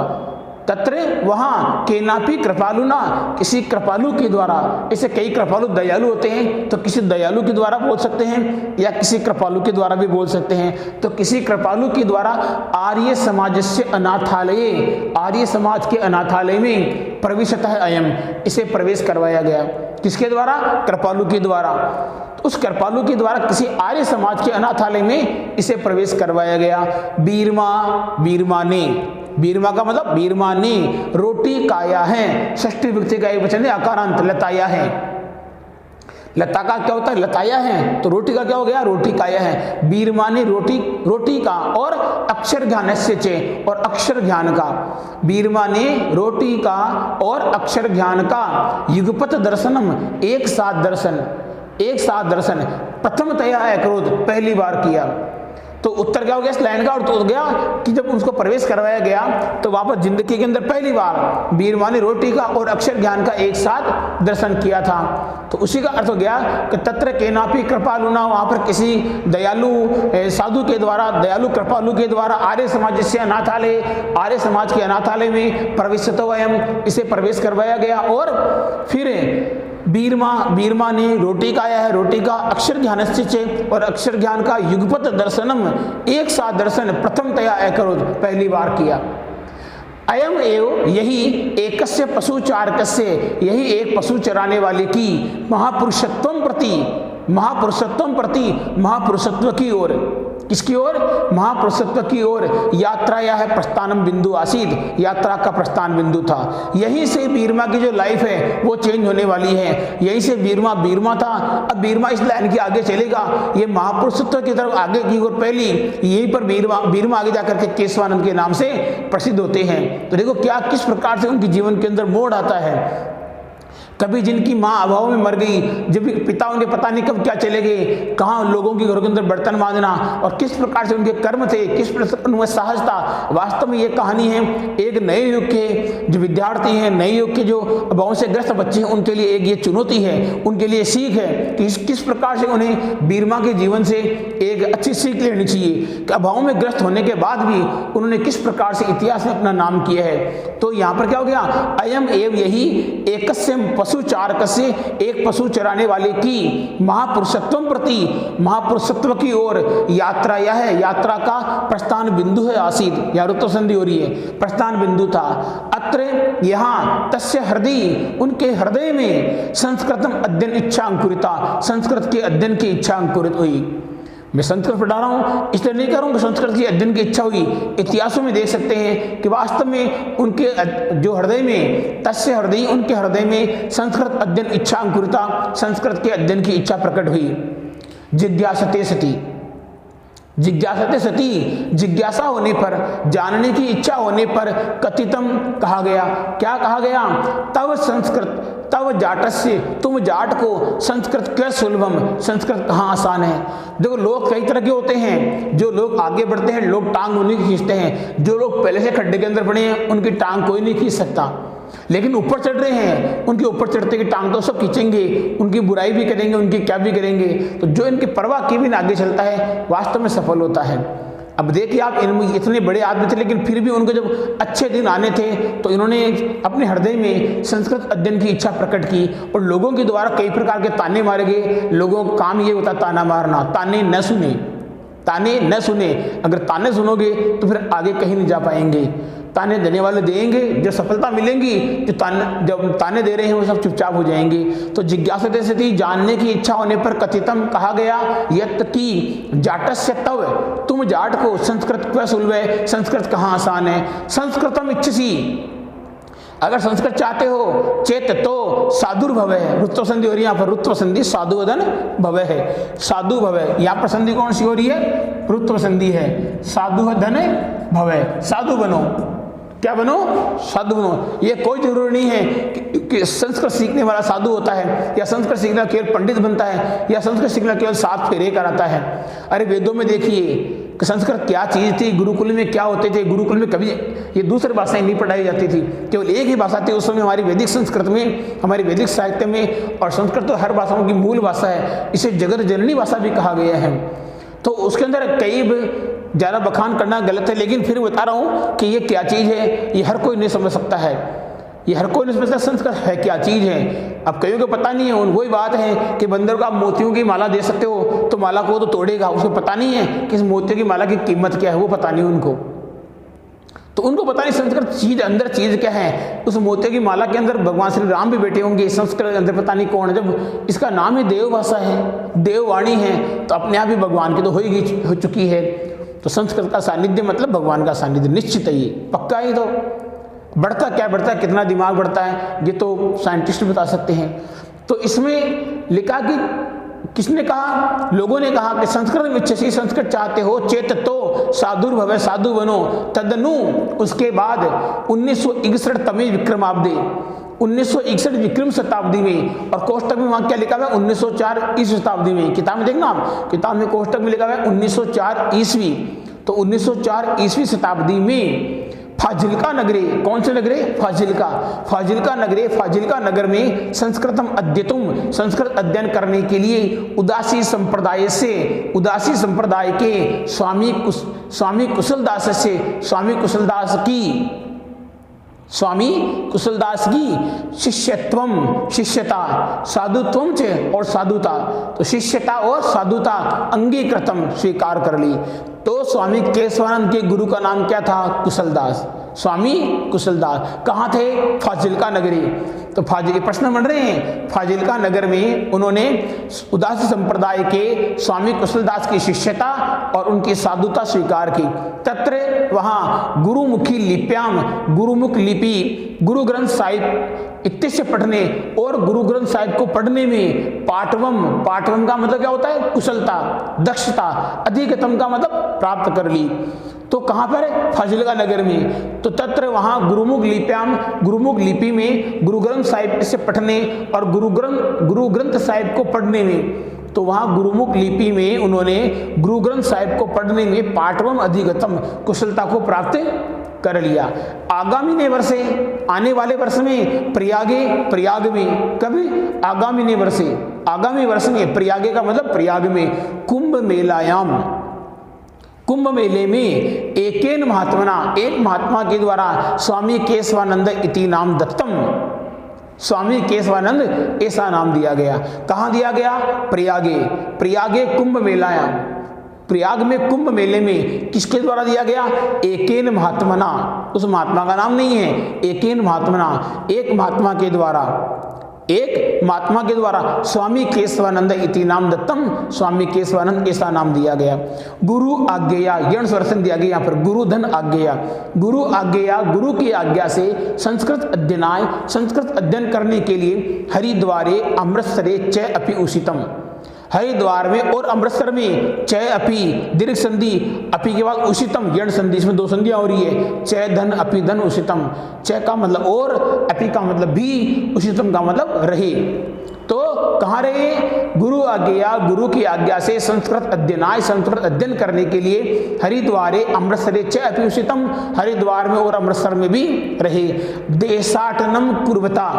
तत्र वहाँ केनापि कृपालुना, किसी कृपालु के द्वारा, ऐसे कई कृपालु दयालु होते हैं तो किसी दयालु के द्वारा बोल सकते हैं या किसी कृपालु के द्वारा भी बोल सकते हैं। तो किसी कृपालु के द्वारा आर्य समाज से अनाथालय, आर्य समाज के अनाथालय में प्रविशतः अयम, इसे प्रवेश करवाया गया। किसके द्वारा? कृपालु के द्वारा। तो उस कृपालु के द्वारा किसी आर्य समाज के अनाथालय में इसे प्रवेश करवाया गया। बीरमा, बीरमा ने, बीरमा का मतलब बीरमा ने रोटी काया है, षष्ठी विभक्ति का एक वचन है, अकारांत लताया है। लता का क्या होता है? लताया है। तो रोटी का क्या हो गया? रोटी काया है। बीरमा ने रोटी, रोटी का, और अक्षर ज्ञान से चे, और अक्षर ज्ञान का। बीरमा ने रोटी का और अक्षर ज्ञान का युगपत दर्शनम, एक साथ दर्शन, एक साथ दर्शन प्रथमतया अकरोध, पहली बार किया। तो उत्तर क्या हो गया इस लाइन का? और तो हो गया कि जब उसको प्रवेश करवाया गया तो वापस जिंदगी के अंदर पहली बार बीरमा ने रोटी का और अक्षर ज्ञान का एक साथ दर्शन किया था। तो उसी का अर्थ हो गया कि तत्र केनापि कृपालुना, वहां पर किसी दयालु साधु के द्वारा, दयालु कृपालु के द्वारा आर्य समाज से अनाथालय, आर्य समाज के अनाथालय में प्रविशतो अयम, इसे प्रवेश करवाया गया। और फिर बीरमा, बीरमा ने रोटी काया है, रोटी का अक्षर ज्ञान से, और अक्षर ज्ञान का युगपत दर्शनम, एक साथ दर्शन प्रथमतया अकरोध, पहली बार किया। अयम एव, यही एकस्य पशु चारकस्य, यही एक पशु चराने वाले की महापुरुषत्वम प्रति, महापुरुषत्वम प्रति, महापुरुषत्व की ओर, किसकी ओर? महापुरुषत्व की ओर यात्रा या है प्रस्थानम बिंदु आसीद, यात्रा का प्रस्थान बिंदु था। यहीं से बीरमा की जो लाइफ है वो चेंज होने वाली है। यहीं से बीरमा, बीरमा था, अब बीरमा इस लाइन के आगे चलेगा, ये महापुरुषत्व की तरफ आगे की ओर, पहली यहीं पर बीरमा, बीरमा आगे जाकर के केशवानंद के नाम से प्रसिद्ध होते हैं। तो देखो क्या, किस प्रकार से उनके जीवन के अंदर मोड़ आता है। कभी जिनकी माँ अभाव में मर गई, जब पिता उनके पता नहीं कब क्या चले गए, कहाँ लोगों के घरों के अंदर बर्तन मांजना, और किस प्रकार से उनके कर्म थे, किस प्रकार उनमें साहस था। वास्तव में ये कहानी है एक नए युग के जो विद्यार्थी हैं, नए युग के जो अभाव से ग्रस्त बच्चे हैं, उनके लिए एक ये चुनौती है, उनके लिए सीख है कि किस प्रकार से उन्हें बीरमा के जीवन से एक अच्छी सीख लेनी चाहिए कि अभाव में ग्रस्त होने के बाद भी उन्होंने किस प्रकार से इतिहास में अपना नाम किया है। तो यहाँ पर क्या हो गया? अयम एव, यही एकस्य पशु चारकस्य, एक पशु चराने वाले की महापुरुषत्व प्रति, महापुरुषत्व की ओर यात्रा यह है, यात्रा का प्रस्थान बिंदु है आसीद, या ऋतु संधि हो रही है, प्रस्थान बिंदु था। अत्र यहाँ तस्य हृदय, उनके हृदय में संस्कृतम अध्ययन इच्छा अंकुरिता, संस्कृत के अध्ययन की इच्छा अंकुरित हुई। मैं संस्कृत पढ़ा रहा हूँ इसलिए नहीं कह रहा हूँ कि संस्कृत की अध्ययन की इच्छा हुई। इतिहासों में देख सकते हैं कि वास्तव में उनके जो हृदय में, तस्य हृदय, उनके हृदय में संस्कृत अध्ययन इच्छा अंकुरिता, संस्कृत के अध्ययन की इच्छा प्रकट हुई। जिज्ञासते सती, जिज्ञासते सती, जिज्ञासा होने पर, जानने की इच्छा होने पर, कथितम कहा गया, क्या कहा गया? तव संस्कृत, तव जाटस्य, तुम जाट को संस्कृत क्या सुलभम, संस्कृत कहाँ आसान है। देखो लोग कई तरह के होते हैं, जो लोग आगे बढ़ते हैं लोग टांग उन्हीं की खींचते हैं, जो लोग पहले से खड्डे के अंदर पड़े हैं उनकी टांग कोई नहीं खींच सकता, लेकिन ऊपर चढ़ रहे हैं उनके ऊपर चढ़ते की टांग तो सब खींचेंगे, उनकी बुराई भी करेंगे, उनकी क्या भी करेंगे। तो जो इनकी परवाह की भी आगे चलता है वास्तव में सफल होता है। अब देखिए आप, इनमें इतने बड़े आदमी थे लेकिन फिर भी उनको जब अच्छे दिन आने थे तो इन्होंने अपने हृदय में संस्कृत अध्ययन की इच्छा प्रकट की, और लोगों के द्वारा कई प्रकार के ताने मारे गए। लोगों का काम ये होता ताना मारना, ताने न सुने, ताने न सुने। अगर ताने सुनोगे तो फिर आगे कहीं नहीं जा पाएंगे। ताने देने वाले देंगे, जब सफलता मिलेंगी, जब ताने दे रहे हैं वो सब चुपचाप हो जाएंगे। तो जिज्ञासा से थी, जानने की इच्छा होने पर कथितम कहा गया, यत् की जाटस्य तव, तुम जाट को संस्कृत क्या सुलभ है, संस्कृत कहाँ आसान है। संस्कृतम इच्छसी, अगर संस्कृत चाहते हो, चेत तो साधुर भवे है, रुत्व संधि हो रही है यहाँ पर, रुत्व संधि साधुवदन भवे है, साधु भवे, यहाँ पर संधि कौन सी हो रही है? रुत्व संधि है। साधुवदन भवे, साधु बनो, क्या बनो? साधु बनो। ये कोई जरूरी नहीं है कि संस्कृत सीखने वाला साधु होता है, या संस्कृत सीखना केवल पंडित बनता है, या संस्कृत सीखना केवल 7 फेरे कराता है। अरे वेदों में देखिए कि संस्कृत क्या चीज़ थी, गुरुकुल में क्या होते थे। गुरुकुल में कभी ये दूसरी भाषाएं नहीं पढ़ाई जाती थी, केवल एक ही भाषा थी उस समय हमारी वैदिक संस्कृत में, हमारी वैदिक साहित्य में। और संस्कृत तो हर भाषाओं की मूल भाषा है, इसे जगत जननी भाषा भी कहा गया है। तो उसके अंदर कई ज़्यादा बखान करना गलत है, लेकिन फिर बता रहा हूँ कि ये क्या चीज़ है, ये हर कोई नहीं समझ सकता है, ये हर कोई नहीं समझ सकता संस्कृत है क्या चीज़ है। अब कईयों को पता नहीं है, वही बात है कि बंदर को आप मोतियों की माला दे सकते हो तो माला को तो तोड़ेगा, उसको पता नहीं है कि इस मोतियों की माला की कीमत क्या है, वो पता नहीं उनको, तो उनको पता नहीं संस्कृत चीज अंदर चीज क्या है। उस मोतियों की माला के अंदर भगवान श्री राम भी बैठे होंगे, संस्कृत के अंदर पता नहीं कौन है। जब इसका नाम ही देव भाषा है, देववाणी है, तो अपने आप ही भगवान की तो हो चुकी है। तो संस्कृत का सानिध्य मतलब भगवान का सानिध्य, निश्चित है, ये पक्का ही। तो बढ़ता क्या बढ़ता है, कितना दिमाग बढ़ता है, ये तो साइंटिस्ट बता सकते हैं। तो इसमें लिखा कि किसने कहा, लोगों ने कहा कि संस्कृत में इच्छसी, संस्कृत चाहते हो चेत तो साधुर्भव, साधु बनो। तदनु उसके बाद 1961 तमे विक्रमाब्दे, 1961 विक्रम शताब्दी में, और कोष्टक में वहां क्या लिखा हुआ है 1904 ईस्वी शताब्दी में। किताब में देखना आप, किताब में कोष्टक में लिखा हुआ है 1904 ईस्वी। तो 1904 ईस्वी शताब्दी में फाजिल्का नगरे, कौन से नगरे, फाजिल्का, फाजिल्का नगरे, फाजिल्का नगर में संस्कृतम अध्येतुम, संस्कृत अध्ययन करने के लिए उदासी संप्रदाय से, उदासी संप्रदाय के स्वामी कुशलदास से, स्वामी कुशलदास की शिष्यत्वम, शिष्यता, साधुत्वम च और साधुता, तो शिष्यता और साधुता अंगीकृतम, स्वीकार कर ली। तो स्वामी केशवानंद के गुरु का नाम क्या था, कुशलदास, स्वामी कुशलदास। कहाँ थे, फाजिल्का नगरी। तो फाजिल प्रश्न बन रहे हैं, फाजिल्का नगर में उन्होंने उदासी संप्रदाय के स्वामी कुशलदास की शिष्यता और उनकी साधुता स्वीकार की। तत्र वहाँ गुरुमुखी लिप्याम, गुरुमुख लिपि, गुरु ग्रंथ साहिब इत्तिश्य पढ़ने, और गुरु ग्रंथ साहिब को पढ़ने में पाठवम, पाठवम का मतलब क्या होता है, कुशलता, दक्षता, अधिकतम का मतलब प्राप्त कर ली। तो कहाँ पर है, फाजिल्का नगर में। तो तत्र वहाँ गुरुमुख लिप्याम, गुरुमुख लिपि में गुरु ग्रंथ साहिब से पढ़ने और गुरु ग्रंथ साहिब को पढ़ने में, तो वहाँ गुरुमुख लिपि में उन्होंने गुरु ग्रंथ साहिब को पढ़ने में पाठवम अधिगतम, कुशलता को प्राप्त कर लिया। आगामी ने वर्षे, आने वाले वर्ष में प्रयाग में, कभी आगामी ने वर्षे, आगामी वर्ष में, प्रयागे का मतलब प्रयाग में, कुंभ मेलायाम, कुंभ मेले में एकेन महात्मना, एक महात्मा के द्वारा स्वामी केशवानंद इति नाम दत्तम, स्वामी केशवानंद ऐसा नाम दिया गया। कहाँ दिया गया, प्रयागे, प्रयागे कुंभ मेलायाम, प्रयाग में कुंभ मेले में किसके द्वारा दिया गया, एकेन महात्मना, उस महात्मा का नाम नहीं है, एकेन महात्मना, एक महात्मा के द्वारा, एक महात्मा के द्वारा स्वामी केशवानंद इति नाम दत्तम, स्वामी केशवानंद ऐसा नाम दिया गया। गुरु आज्ञया, यण स्वरसन दिया गया यहाँ पर, गुरु धन आज्ञया, गुरु आज्ञया, गुरु की आज्ञा से संस्कृत अध्ययनाय, संस्कृत अध्ययन करने के लिए हरिद्वारे अमृतसरे च अपि उषितम, हरिद्वार में और अमृतसर में, चय अपि दीर्घ संधि, अपि के बाद उषितम यण संधि, इसमें दो संधियां हो रही है, चय धन अपि धन उषितम, चय का मतलब और, अपि का मतलब भी, उषितम का मतलब रहे। तो कहाँ रहे, गुरु आज्ञा, गुरु की आज्ञा से संस्कृत अध्ययनाय, संस्कृत अध्ययन करने के लिए हरिद्वारे अमृतसरे च अपि उषितम, हरिद्वार में और अमृतसर में भी रहे। देशाटनम कुर्वता,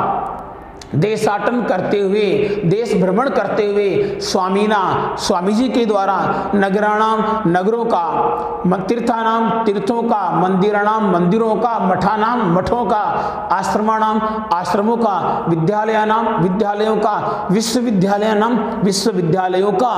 देशाटन करते हुए, देश भ्रमण करते हुए, स्वामी जी के द्वारा नगराणाम, नगरों का, तीर्थानाम, तीर्थों का, मंदिराणाम, मंदिरों का, मठानाम, मठों का, आश्रमाणाम, आश्रमों का, विद्यालयानाम, विद्यालयों का, विश्वविद्यालयानाम, विश्वविद्यालयों का,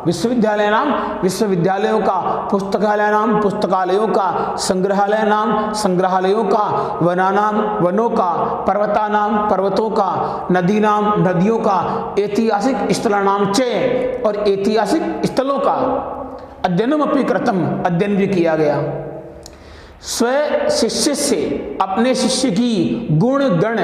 विश्वविद्यालयानाम, विश्वविद्यालयों का, पुस्तकालयानाम, पुस्तकालयों का, संग्रहालयानाम, संग्रहालयों का, वनानाम, वनों का, पर्वतानाम, पर्वतों का, नदी नाम, नदियों का, ऐतिहासिक स्थलानाम च, और ऐतिहासिक स्थलों का अध्ययनम अपि कृतम, अध्ययन भी किया गया। स्व शिष्य से, अपने शिष्य की गुण गण,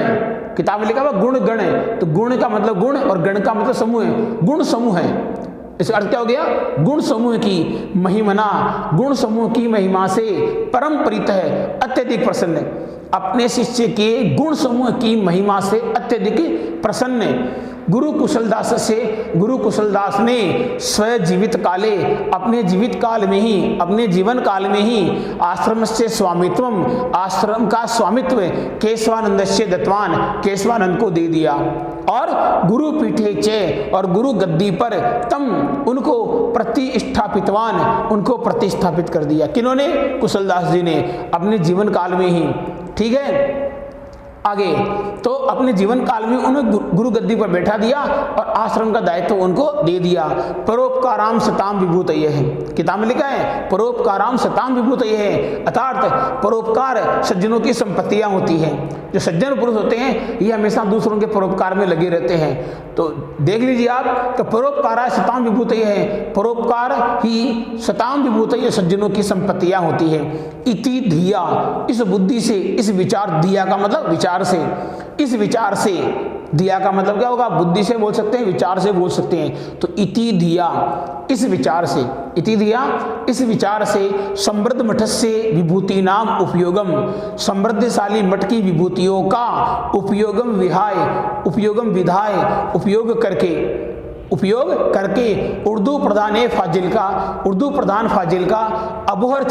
किताब में लिखा हुआ गुण गण, तो गुण का मतलब गुण और गण का मतलब समूह है, गुण समूह है। इसका अर्थ क्या हो गया, गुण समूह की महिमना, गुण समूह की महिमा से परम प्रीत है, अत्यधिक प्रसन्न है। अपने शिष्य के गुण समूह की महिमा से अत्यधिक प्रसन्न गुरु कुशलदास ने स्वयं जीवित काले अपने जीवित काल में ही, अपने जीवन काल में ही आश्रम से स्वामित्वम, आश्रम का स्वामित्व केशवानंद से दत्तवान, केशवानंद को दे दिया। और गुरु पीठे चे, और गुरु गद्दी पर तम, उनको प्रतिष्ठापितवान, उनको प्रतिष्ठापित कर दिया। किन्होंने? कुशलदास जी ने अपने जीवन काल में ही। ठीक है, आगे तो अपने जीवन काल में उन्हें गुरु गद्दी पर बैठा दिया और आश्रम का दायित्व उनको दे दिया। परोपकाराम सताम विभूतये है, किताब में लिखा है परोपकाराम सताम विभूतये है, अर्थात परोपकार सज्जनों की संपत्तियां होती हैं। जो सज्जन पुरुष होते हैं ये हमेशा दूसरों के परोपकार में लगे रहते हैं। तो देख लीजिए आप, तो परोपकारा सताम विभूतये है, परोपकार ही सताम विभूतये सज्जनों की संपत्तियां होती है। इति धिया, इस बुद्धि से, इस विचार, दिया का मतलब विचार से, इस विचार से, दिया का मतलब क्या होगा? बुद्धि से बोल सकते हैं, विचार से बोल सकते हैं। तो इति धिया, इस विचार से, इति धिया, इस विचार से समृद्ध मठस्य विभूति नाम उपयोगम, समृद्धशाली मठ की विभूतियों का उपयोगम विहाय, उपयोगम विधाय, उपयोग करके उर्दू प्रधान फाजिल का अबोहर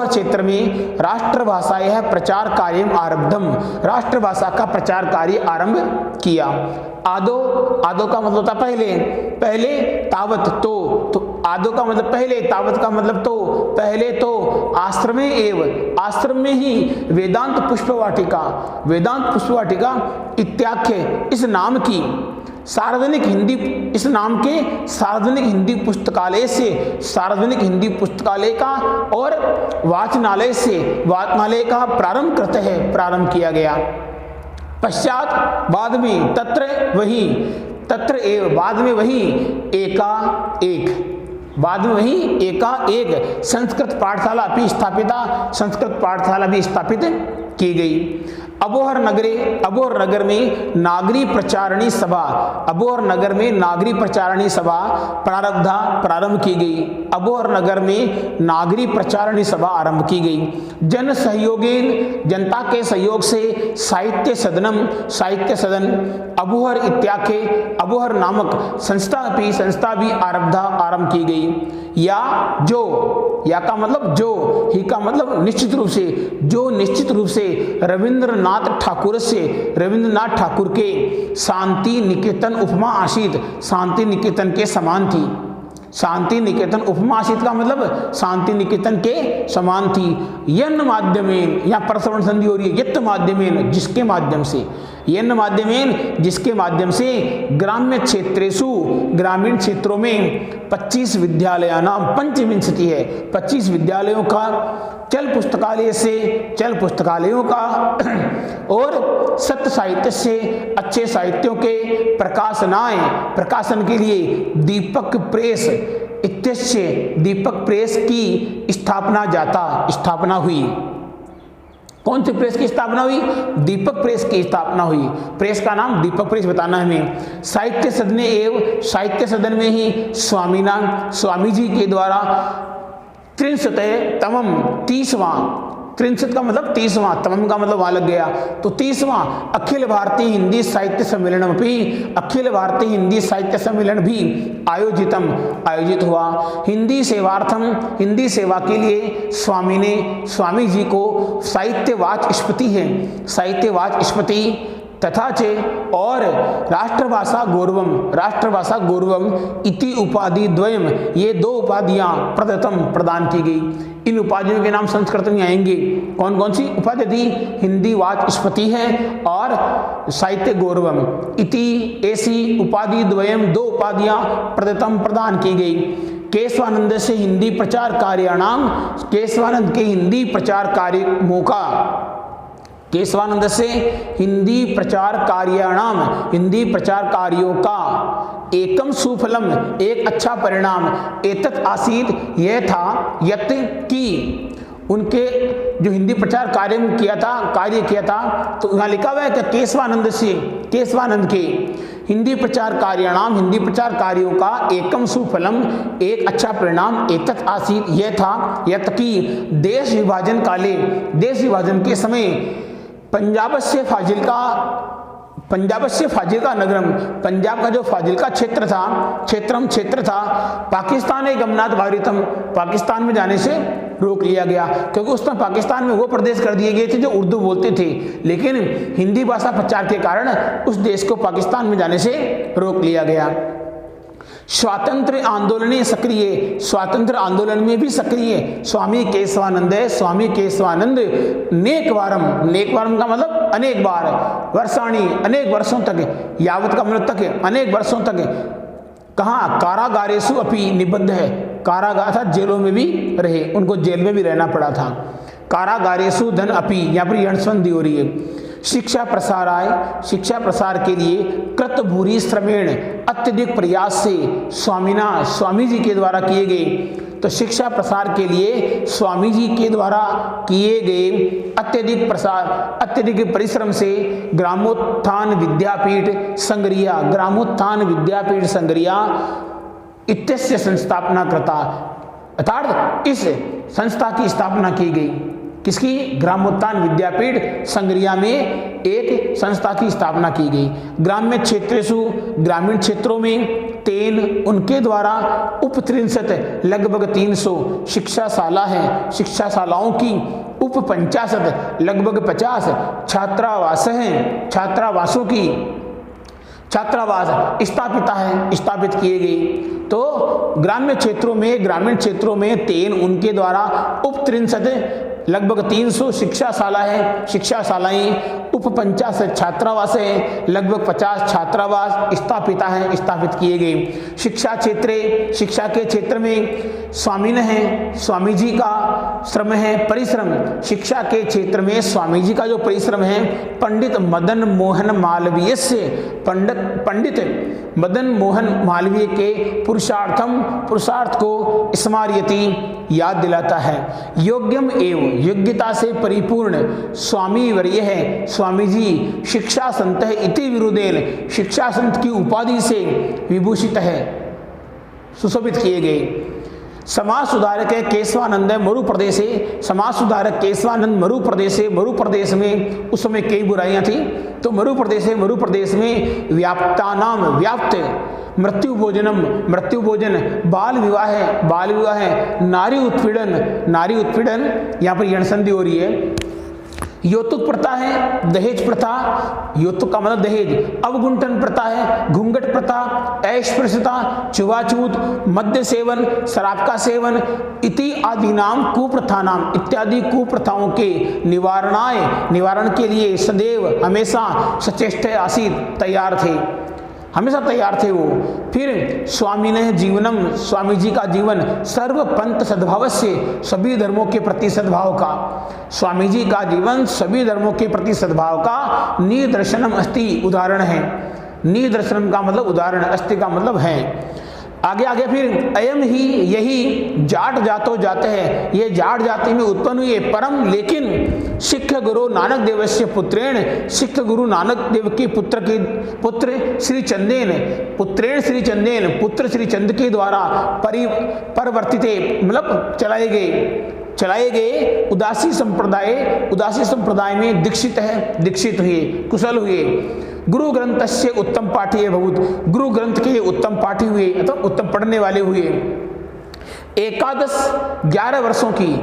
क्षेत्र में राष्ट्रभाषायः प्रचार कार्य आरब्धम, राष्ट्रभाषा का प्रचार कार्य आरंभ किया। आदो का मतलब था पहले तावत, तो आदो का मतलब पहले, तावत का मतलब तो, पहले तो आश्रम में ही वेदांत पुष्पवाटिका इत्याख्य इस नाम के सार्वजनिक हिंदी पुस्तकालय का और वाचनालय का प्रारंभ किया गया। पश्चात बाद में एकाएक संस्कृत पाठशाला भी स्थापित की गई। अबोहर नगर में नागरी प्रचारणी सभा प्रारंभ की गई। अबोहर नगर में नागरी प्रचारणी सभा आरंभ की गई। जनता के सहयोग से साहित्य सदन अबोहर इत्याख्य अबोहर नामक संस्था भी आरंभ की गई। या का मतलब जो, ही का मतलब निश्चित रूप से रविंद्रनाथ ठाकुर के शांति निकेतन उपमा आशित, शांति निकेतन के समान थी। शांति निकेतन उपमा आशित का मतलब शांति निकेतन के समान थी। यन्न माध्यमेन, यहाँ परसवर्ण संधि हो रही है, यत् माध्यमेन, जिसके माध्यम से, यन्न माध्यमेन, जिसके माध्यम से ग्रामीण क्षेत्रों में 25 विद्यालयानाम पंचविंशति है, 25 विद्यालयों का, चल पुस्तकालयों का और सत्य साहित्य से अच्छे साहित्यों के प्रकाशन के लिए दीपक प्रेस की स्थापना हुई। कौन सी प्रेस की स्थापना हुई? दीपक प्रेस की स्थापना हुई। प्रेस का नाम दीपक प्रेस बताना है हमें। साहित्य सदन में ही स्वामी जी के द्वारा 30वां का मतलब 30वां, तमम का मतलब वहां लग गया, तो 30वां अखिल भारतीय हिंदी साहित्य सम्मेलन भी आयोजित हुआ। हिंदी सेवा के लिए स्वामी जी को साहित्य वाचस्पति तथा चे और राष्ट्रभाषा गौरवम इति उपाधि द्वयम, ये 2 उपाधियां प्रदान की गई। इन उपाधियों के नाम संस्कृत में आएंगे। कौन कौन सी उपाधि थी? हिंदी वाचस्पति है और साहित्य गौरवम इति, ऐसी उपाधि द्वयम 2 उपाधियां प्रदान की गई। केशवानंद से हिंदी प्रचार कार्याणाम, केशवानंद के हिंदी प्रचार कार्यों का एकम सुफलम, एक अच्छा परिणाम, एतत् आसीत, यह था, यत् की उनके जो हिंदी प्रचार कार्य किया था, तो यहाँ लिखा हुआ है कि केशवानंद के हिंदी प्रचार कार्याणाम, हिंदी प्रचार कार्यों का एकम सुफलम, एक अच्छा परिणाम एतत् आसीत, यह था यत कि देश विभाजन के समय पंजाबस्य फाजिल्का नगरम, पंजाब का जो फाजिल्का क्षेत्र था, पाकिस्तान गमनात वारितम, पाकिस्तान में जाने से रोक लिया गया, क्योंकि उस समय पाकिस्तान में वो प्रदेश कर दिए गए थे जो उर्दू बोलते थे, लेकिन हिंदी भाषा प्रचार के कारण उस देश को पाकिस्तान में जाने से रोक लिया गया। स्वातंत्र आंदोलन में भी सक्रिय स्वामी केशवानंद नेकवारम का मतलब अनेक बार, वर्षाणी अनेक वर्षों तक, यावत का मतलब तक, अनेक वर्षों तक, कहाँ कारागारेषु अपि निबद्ध है, कारागार था जेलों में भी रहे, उनको जेल में भी रहना पड़ा था। कारागारेषु धन अपि, यहाँ पर यंसंधि हो रही है। शिक्षा प्रसार के लिए कृत भूरि श्रमेण, अत्यधिक प्रयास से स्वामी जी के द्वारा किए गए, तो शिक्षा प्रसार के लिए स्वामी जी के द्वारा किए गए अत्यधिक परिश्रम से ग्रामोत्थान विद्यापीठ संगरिया इत्यस्य संस्थापना कृता, अर्थात इस संस्था की स्थापना की गई। किसकी? ग्रामोत्थान विद्यापीठ संगरिया में एक संस्था की स्थापना की गई। ग्राम्य क्षेत्रेषु, ग्रामीण क्षेत्रों में, तेन उनके द्वारा उपत्रिंशत लगभग 300 शिक्षाशाला है, शिक्षाशालाओं की उपपंचाशत लगभग 50 छात्रावास हैं, छात्रावास स्थापित किए गए। तो ग्रामीण क्षेत्रों में तेन उनके द्वारा उपत्रिंशत लगभग 300 शिक्षाशालाएं, उपपंचाशत छात्रावास है, लगभग 50 छात्रावास स्थापित किए गए। शिक्षा के क्षेत्र में स्वामी जी का श्रम है, परिश्रम। शिक्षा के क्षेत्र में स्वामी जी का जो परिश्रम है, पंडित मदन मोहन मालवीय के पुरुषार्थ को स्मारयति, याद दिलाता है। योग्यम एवं योग्यता से परिपूर्ण स्वामी वर्य है, स्वामी जी शिक्षा संत है इति विरुदेन, शिक्षा संत की उपाधि से विभूषित है, सुशोभित किए गए। समाज सुधारक है केशवानंद मरु प्रदेश में उस समय कई बुराइयां थी, तो मरु प्रदेश में व्याप्त मृत्यु भोजन, बाल विवाह, नारी उत्पीड़न, यहाँ पर यणसंधि हो रही है। यौतुक प्रथा है, दहेज प्रथा, यौतुक का मतलब दहेज, अवगुंठन प्रथा है, घूंघट प्रथा, अस्पृश्यता, छुआछूत, मद्य सेवन, शराब का सेवन इति आदि नाम कुप्रथानाम, इत्यादि कुप्रथाओं के निवारण के लिए सदैव हमेशा सचेष्ट आसीत, हमेशा तैयार थे वो। फिर स्वामी जी का जीवन सर्व पंथ सद्भाव से, सभी धर्मों के प्रति सद्भाव का, स्वामी जी का जीवन सभी धर्मों के प्रति सद्भाव का निदर्शनम अस्ति, उदाहरण है। निदर्शनम का मतलब उदाहरण, अस्ति का मतलब है। आगे फिर अयम ही, यही जाट जातो जाते हैं, ये जाट जाति में उत्पन्न हुए, परम लेकिन सिख गुरु नानक देवस्य पुत्रेण, सिख गुरु नानक देव के पुत्र श्री चंदेन, पुत्र श्री चंद के द्वारा परिवर्तित मतलब चलाए गए उदासी संप्रदाय में दीक्षित हुए, कुशल हुए। गुरु ग्रंथ से उत्तम पाठी बहुत, गुरु ग्रंथ के उत्तम पाठी हुए अथवा उत्तम पढ़ने वाले हुए। 11 वर्षों की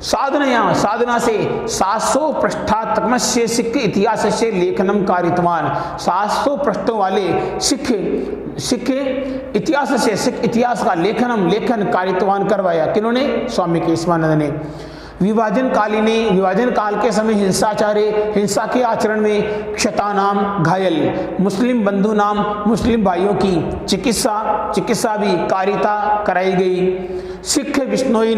साधना से 700 पृष्ठात्मक सिख इतिहास से लेखनम कारितवान, 700 पृष्ठों वाले सिख इतिहास का लेखन कारितवान करवाया। किन्होंने? स्वामी केशवानंद ने। विभाजन काल के समय हिंसा के आचरण में क्षतानाम, घायल मुस्लिम बंधु नाम, मुस्लिम भाइयों की चिकित्सा भी कारिता कराई गई। सिख विष्णोई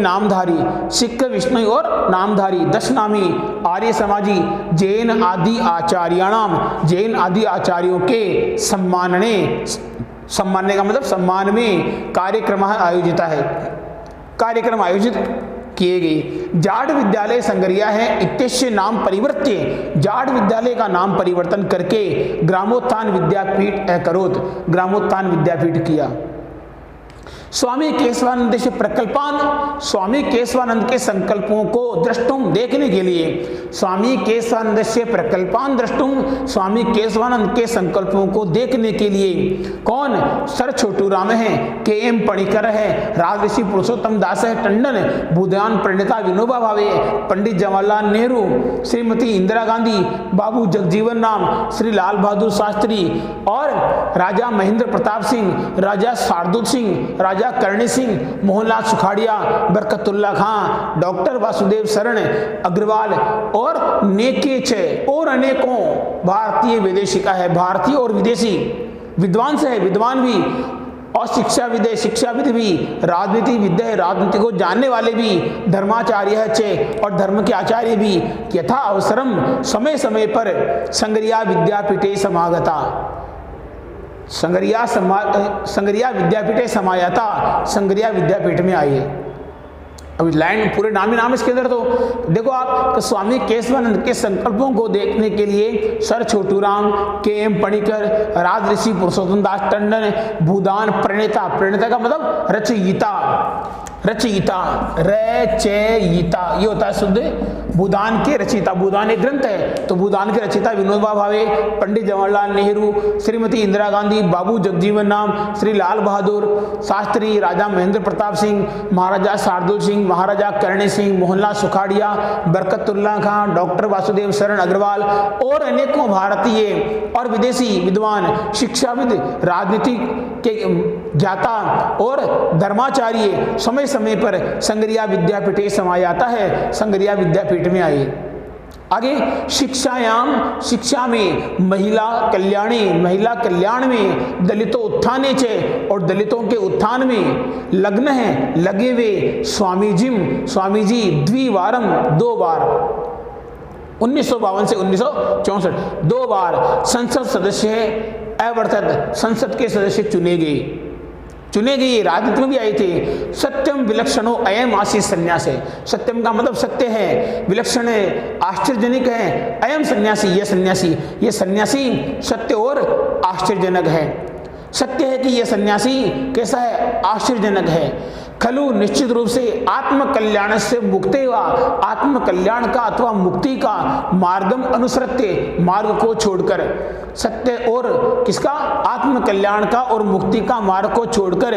और नामधारी 10 नामी आर्य समाजी जैन आदि आचार्यों के सम्मानने का मतलब सम्मान में कार्यक्रम आयोजित किए गए। जाट विद्यालय संगरिया है इत्यस्य नाम परिवर्त्य, जाट विद्यालय का नाम परिवर्तन करके ग्रामोत्थान विद्यापीठ अकरोत, ग्रामोत्थान विद्यापीठ किया। स्वामी केशवानंद से प्रकल्पान, स्वामी केशवानंद के संकल्पों को दृष्टुम देखने के लिए, स्वामी केशवानंद से प्रकल्पान दृष्टुम, स्वामी केशवानंद के संकल्पों को देखने के लिए कौन, सर छोटू राम है, के.एम. पणिकर है, राजऋषि पुरुषोत्तम दास है टंडन, बुधान प्रणेता विनोबा भावे, पंडित जवाहरलाल नेहरू, श्रीमती इंदिरा गांधी, बाबू जगजीवन राम, श्री लाल बहादुर शास्त्री और राजा महेंद्र प्रताप सिंह, राजा शार्दुल सिंह, राजा करणी सिंह, मोहनलाल सुखाड़िया, बरकतुल्ला खां, डॉक्टर वासुदेव शरण अग्रवाल और नेकेच और अनेकों भारतीय विदेशिका है, भारतीय और विदेशी विद्वान से है, विद्वान भी और शिक्षाविद भी, राजनीति विद्या है, राजनीति को जानने वाले भी, धर्माचार्य है और धर्म के आचार्य भी, यथा अवसरम समय समय पर संगरिया विद्यापीठे समागता, संगरिया विद्यापीठे समायाता, संगरिया विद्यापीठ में आइए। अभी लाइन पूरे नाम ही नाम इसके अंदर। तो देखो आप, तो स्वामी केशवानंद के संकल्पों को देखने के लिए सर छोटूराम, के.एम. पणिकर, राजऋषि पुरुषोत्तम दास टंडन, भूदान प्रणेता, प्रणेता का मतलब रचयिता, रचयिता, रचयिता ये होता है शुद्ध, भूदान के रचयिता, भूदान एक ग्रंथ है तो भूदान के रचयिता विनोबा भावे, पंडित जवाहरलाल नेहरू, श्रीमती इंदिरा गांधी, बाबू जगजीवन राम, श्री लाल बहादुर शास्त्री, राजा महेंद्र प्रताप सिंह, महाराजा शार्दुल सिंह, महाराजा करणी सिंह, मोहनलाल सुखाड़िया, बरकतुल्ला खां, डॉक्टर वासुदेव शरण अग्रवाल और अनेकों भारतीय और विदेशी विद्वान, शिक्षाविद, राजनीति के ज्ञाता और धर्माचार्य समय समय पर संगरिया विद्यापीठ समायाता है, संगरिया विद्यापीठ में आए। आगे शिक्षायाम, शिक्षा में, महिला कल्याणी, महिला कल्याण में, दलितों उत्थाने चे और दलितों के उत्थान में लग्न है, लगे वे स्वामी जी द्विवारम, 2 बार 1952 से 1964 2 बार संसद सदस्य है, अवर्तत संसद के सदस्य चुने गए, राजनीति में भी आए थे। सत्यम विलक्षणो अयम आशीष संन्यास है, सत्यम का मतलब सत्य है, विलक्षण है, आश्चर्यजनक है, अयम सन्यासी, ये सन्यासी सत्य और आश्चर्यजनक है। सत्य है कि यह सन्यासी कैसा है, आश्चर्यजनक है। खलु निश्चित रूप से आत्मकल्याण से मुक्ति व आत्मकल्याण का अथवा मुक्ति का मार्गम अनुसृत्य, मार्ग को छोड़कर, सत्य और किसका, आत्मकल्याण का और मुक्ति का मार्ग को छोड़कर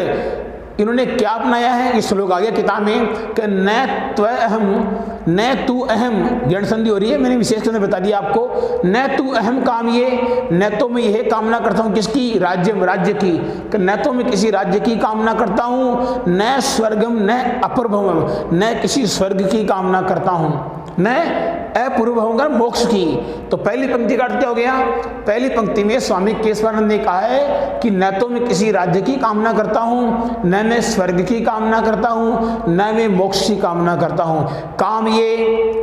इन्होंने क्या अपनाया है। ये श्लोक आ गया किताब में कि न तू अहम, जन संधि हो रही है, मैंने विशेष करके बता दिया आपको। न तू अहम काम ये, न तो मैं यह कामना करता हूँ किसकी, राज्य की, न तो मैं किसी राज्य की कामना करता हूँ, न स्वर्गम न अपूर्वम, न किसी स्वर्ग की कामना करता हूँ, न अपूर्व मोक्ष की। तो पहली पंक्ति का अर्थ क्या हो गया, पहली पंक्ति में स्वामी केशवानंद ने कहा है कि न तो मैं किसी राज्य की कामना करता हूँ, न मैं स्वर्ग की कामना करता हूँ, न मैं मोक्ष की कामना करता हूँ। काम ये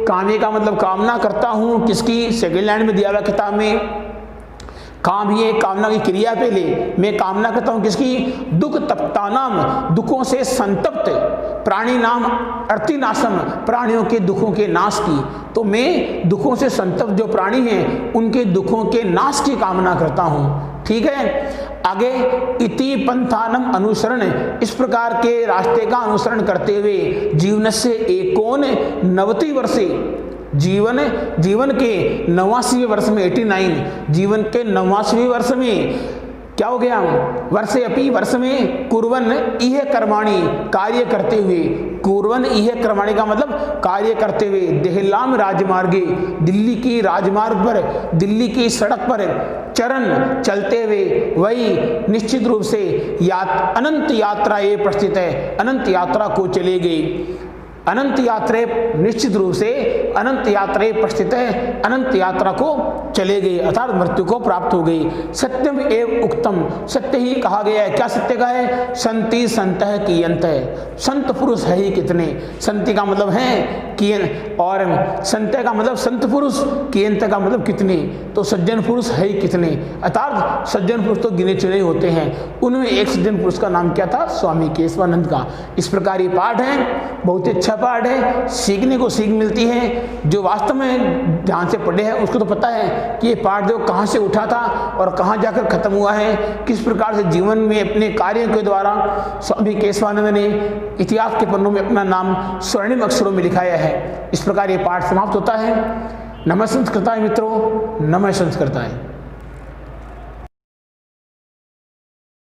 का मतलब कामना करता हूँ किसकी, सेकंड लाइन में दिया हुआ किताब में, काम ये कामना की क्रिया पहले, मैं कामना करता हूं किसकी, दुख तप्ता नाम, दुखों से संतप्त, प्राणी नाम अर्तिनाशम, प्राणियों के दुखों के नाश की। तो मैं दुखों से संतप्त जो प्राणी हैं उनके दुखों के नाश की कामना करता हूं। ठीक है, आगे इति पंथानम अनुसरण, इस प्रकार के रास्ते का अनुसरण करते हुए जीवन से एकोन 90 वर्षे, जीवन के 89वें वर्ष में, 89, जीवन के 89वें वर्ष में क्या हो गया, वर्षे अपि, वर्ष में, कुर्वन इह कर्माणी, कार्य करते हुए, कुर्वन इह कर्माणी का मतलब कार्य करते हुए, देहलाम राजमार्गे, दिल्ली की राजमार्ग पर, दिल्ली की सड़क पर चरण चलते हुए, वही निश्चित रूप से अनंत यात्रा ये प्रस्थित है, अनंत यात्रा को चले गई। अनंत यात्रा निश्चित रूप से अनंत यात्रा प्रस्थित है, अनंत यात्रा को चले गए अर्थात मृत्यु को प्राप्त हो गई। सत्यम एवं उक्तम, सत्य ही कहा गया है। क्या सत्य का है, संति संतः कियंत है, संत पुरुष है ही कितने, संति का मतलब है कियन और संत का मतलब संत पुरुष, कियंत का मतलब कितने, तो सज्जन पुरुष है ही कितने, अर्थात सज्जन पुरुष तो गिने चुने होते हैं। उनमें एक सज्जन पुरुष का नाम क्या था, स्वामी केशवानंद का। इस प्रकार ये पाठ है, बहुत अच्छा अच्छा पाठ है, सीखने को सीख मिलती है। जो वास्तव में ध्यान से पढ़े हैं उसको तो पता है कि ये पाठ जो कहाँ से उठा था और कहाँ जाकर खत्म हुआ है, किस प्रकार से जीवन में अपने कार्यों के द्वारा स्वामी केशवानंद ने इतिहास के पन्नों में अपना नाम स्वर्णिम अक्षरों में लिखाया है। इस प्रकार ये पाठ समाप्त होता है। नमः संस्कृताय मित्रों, नमः संस्कृताय।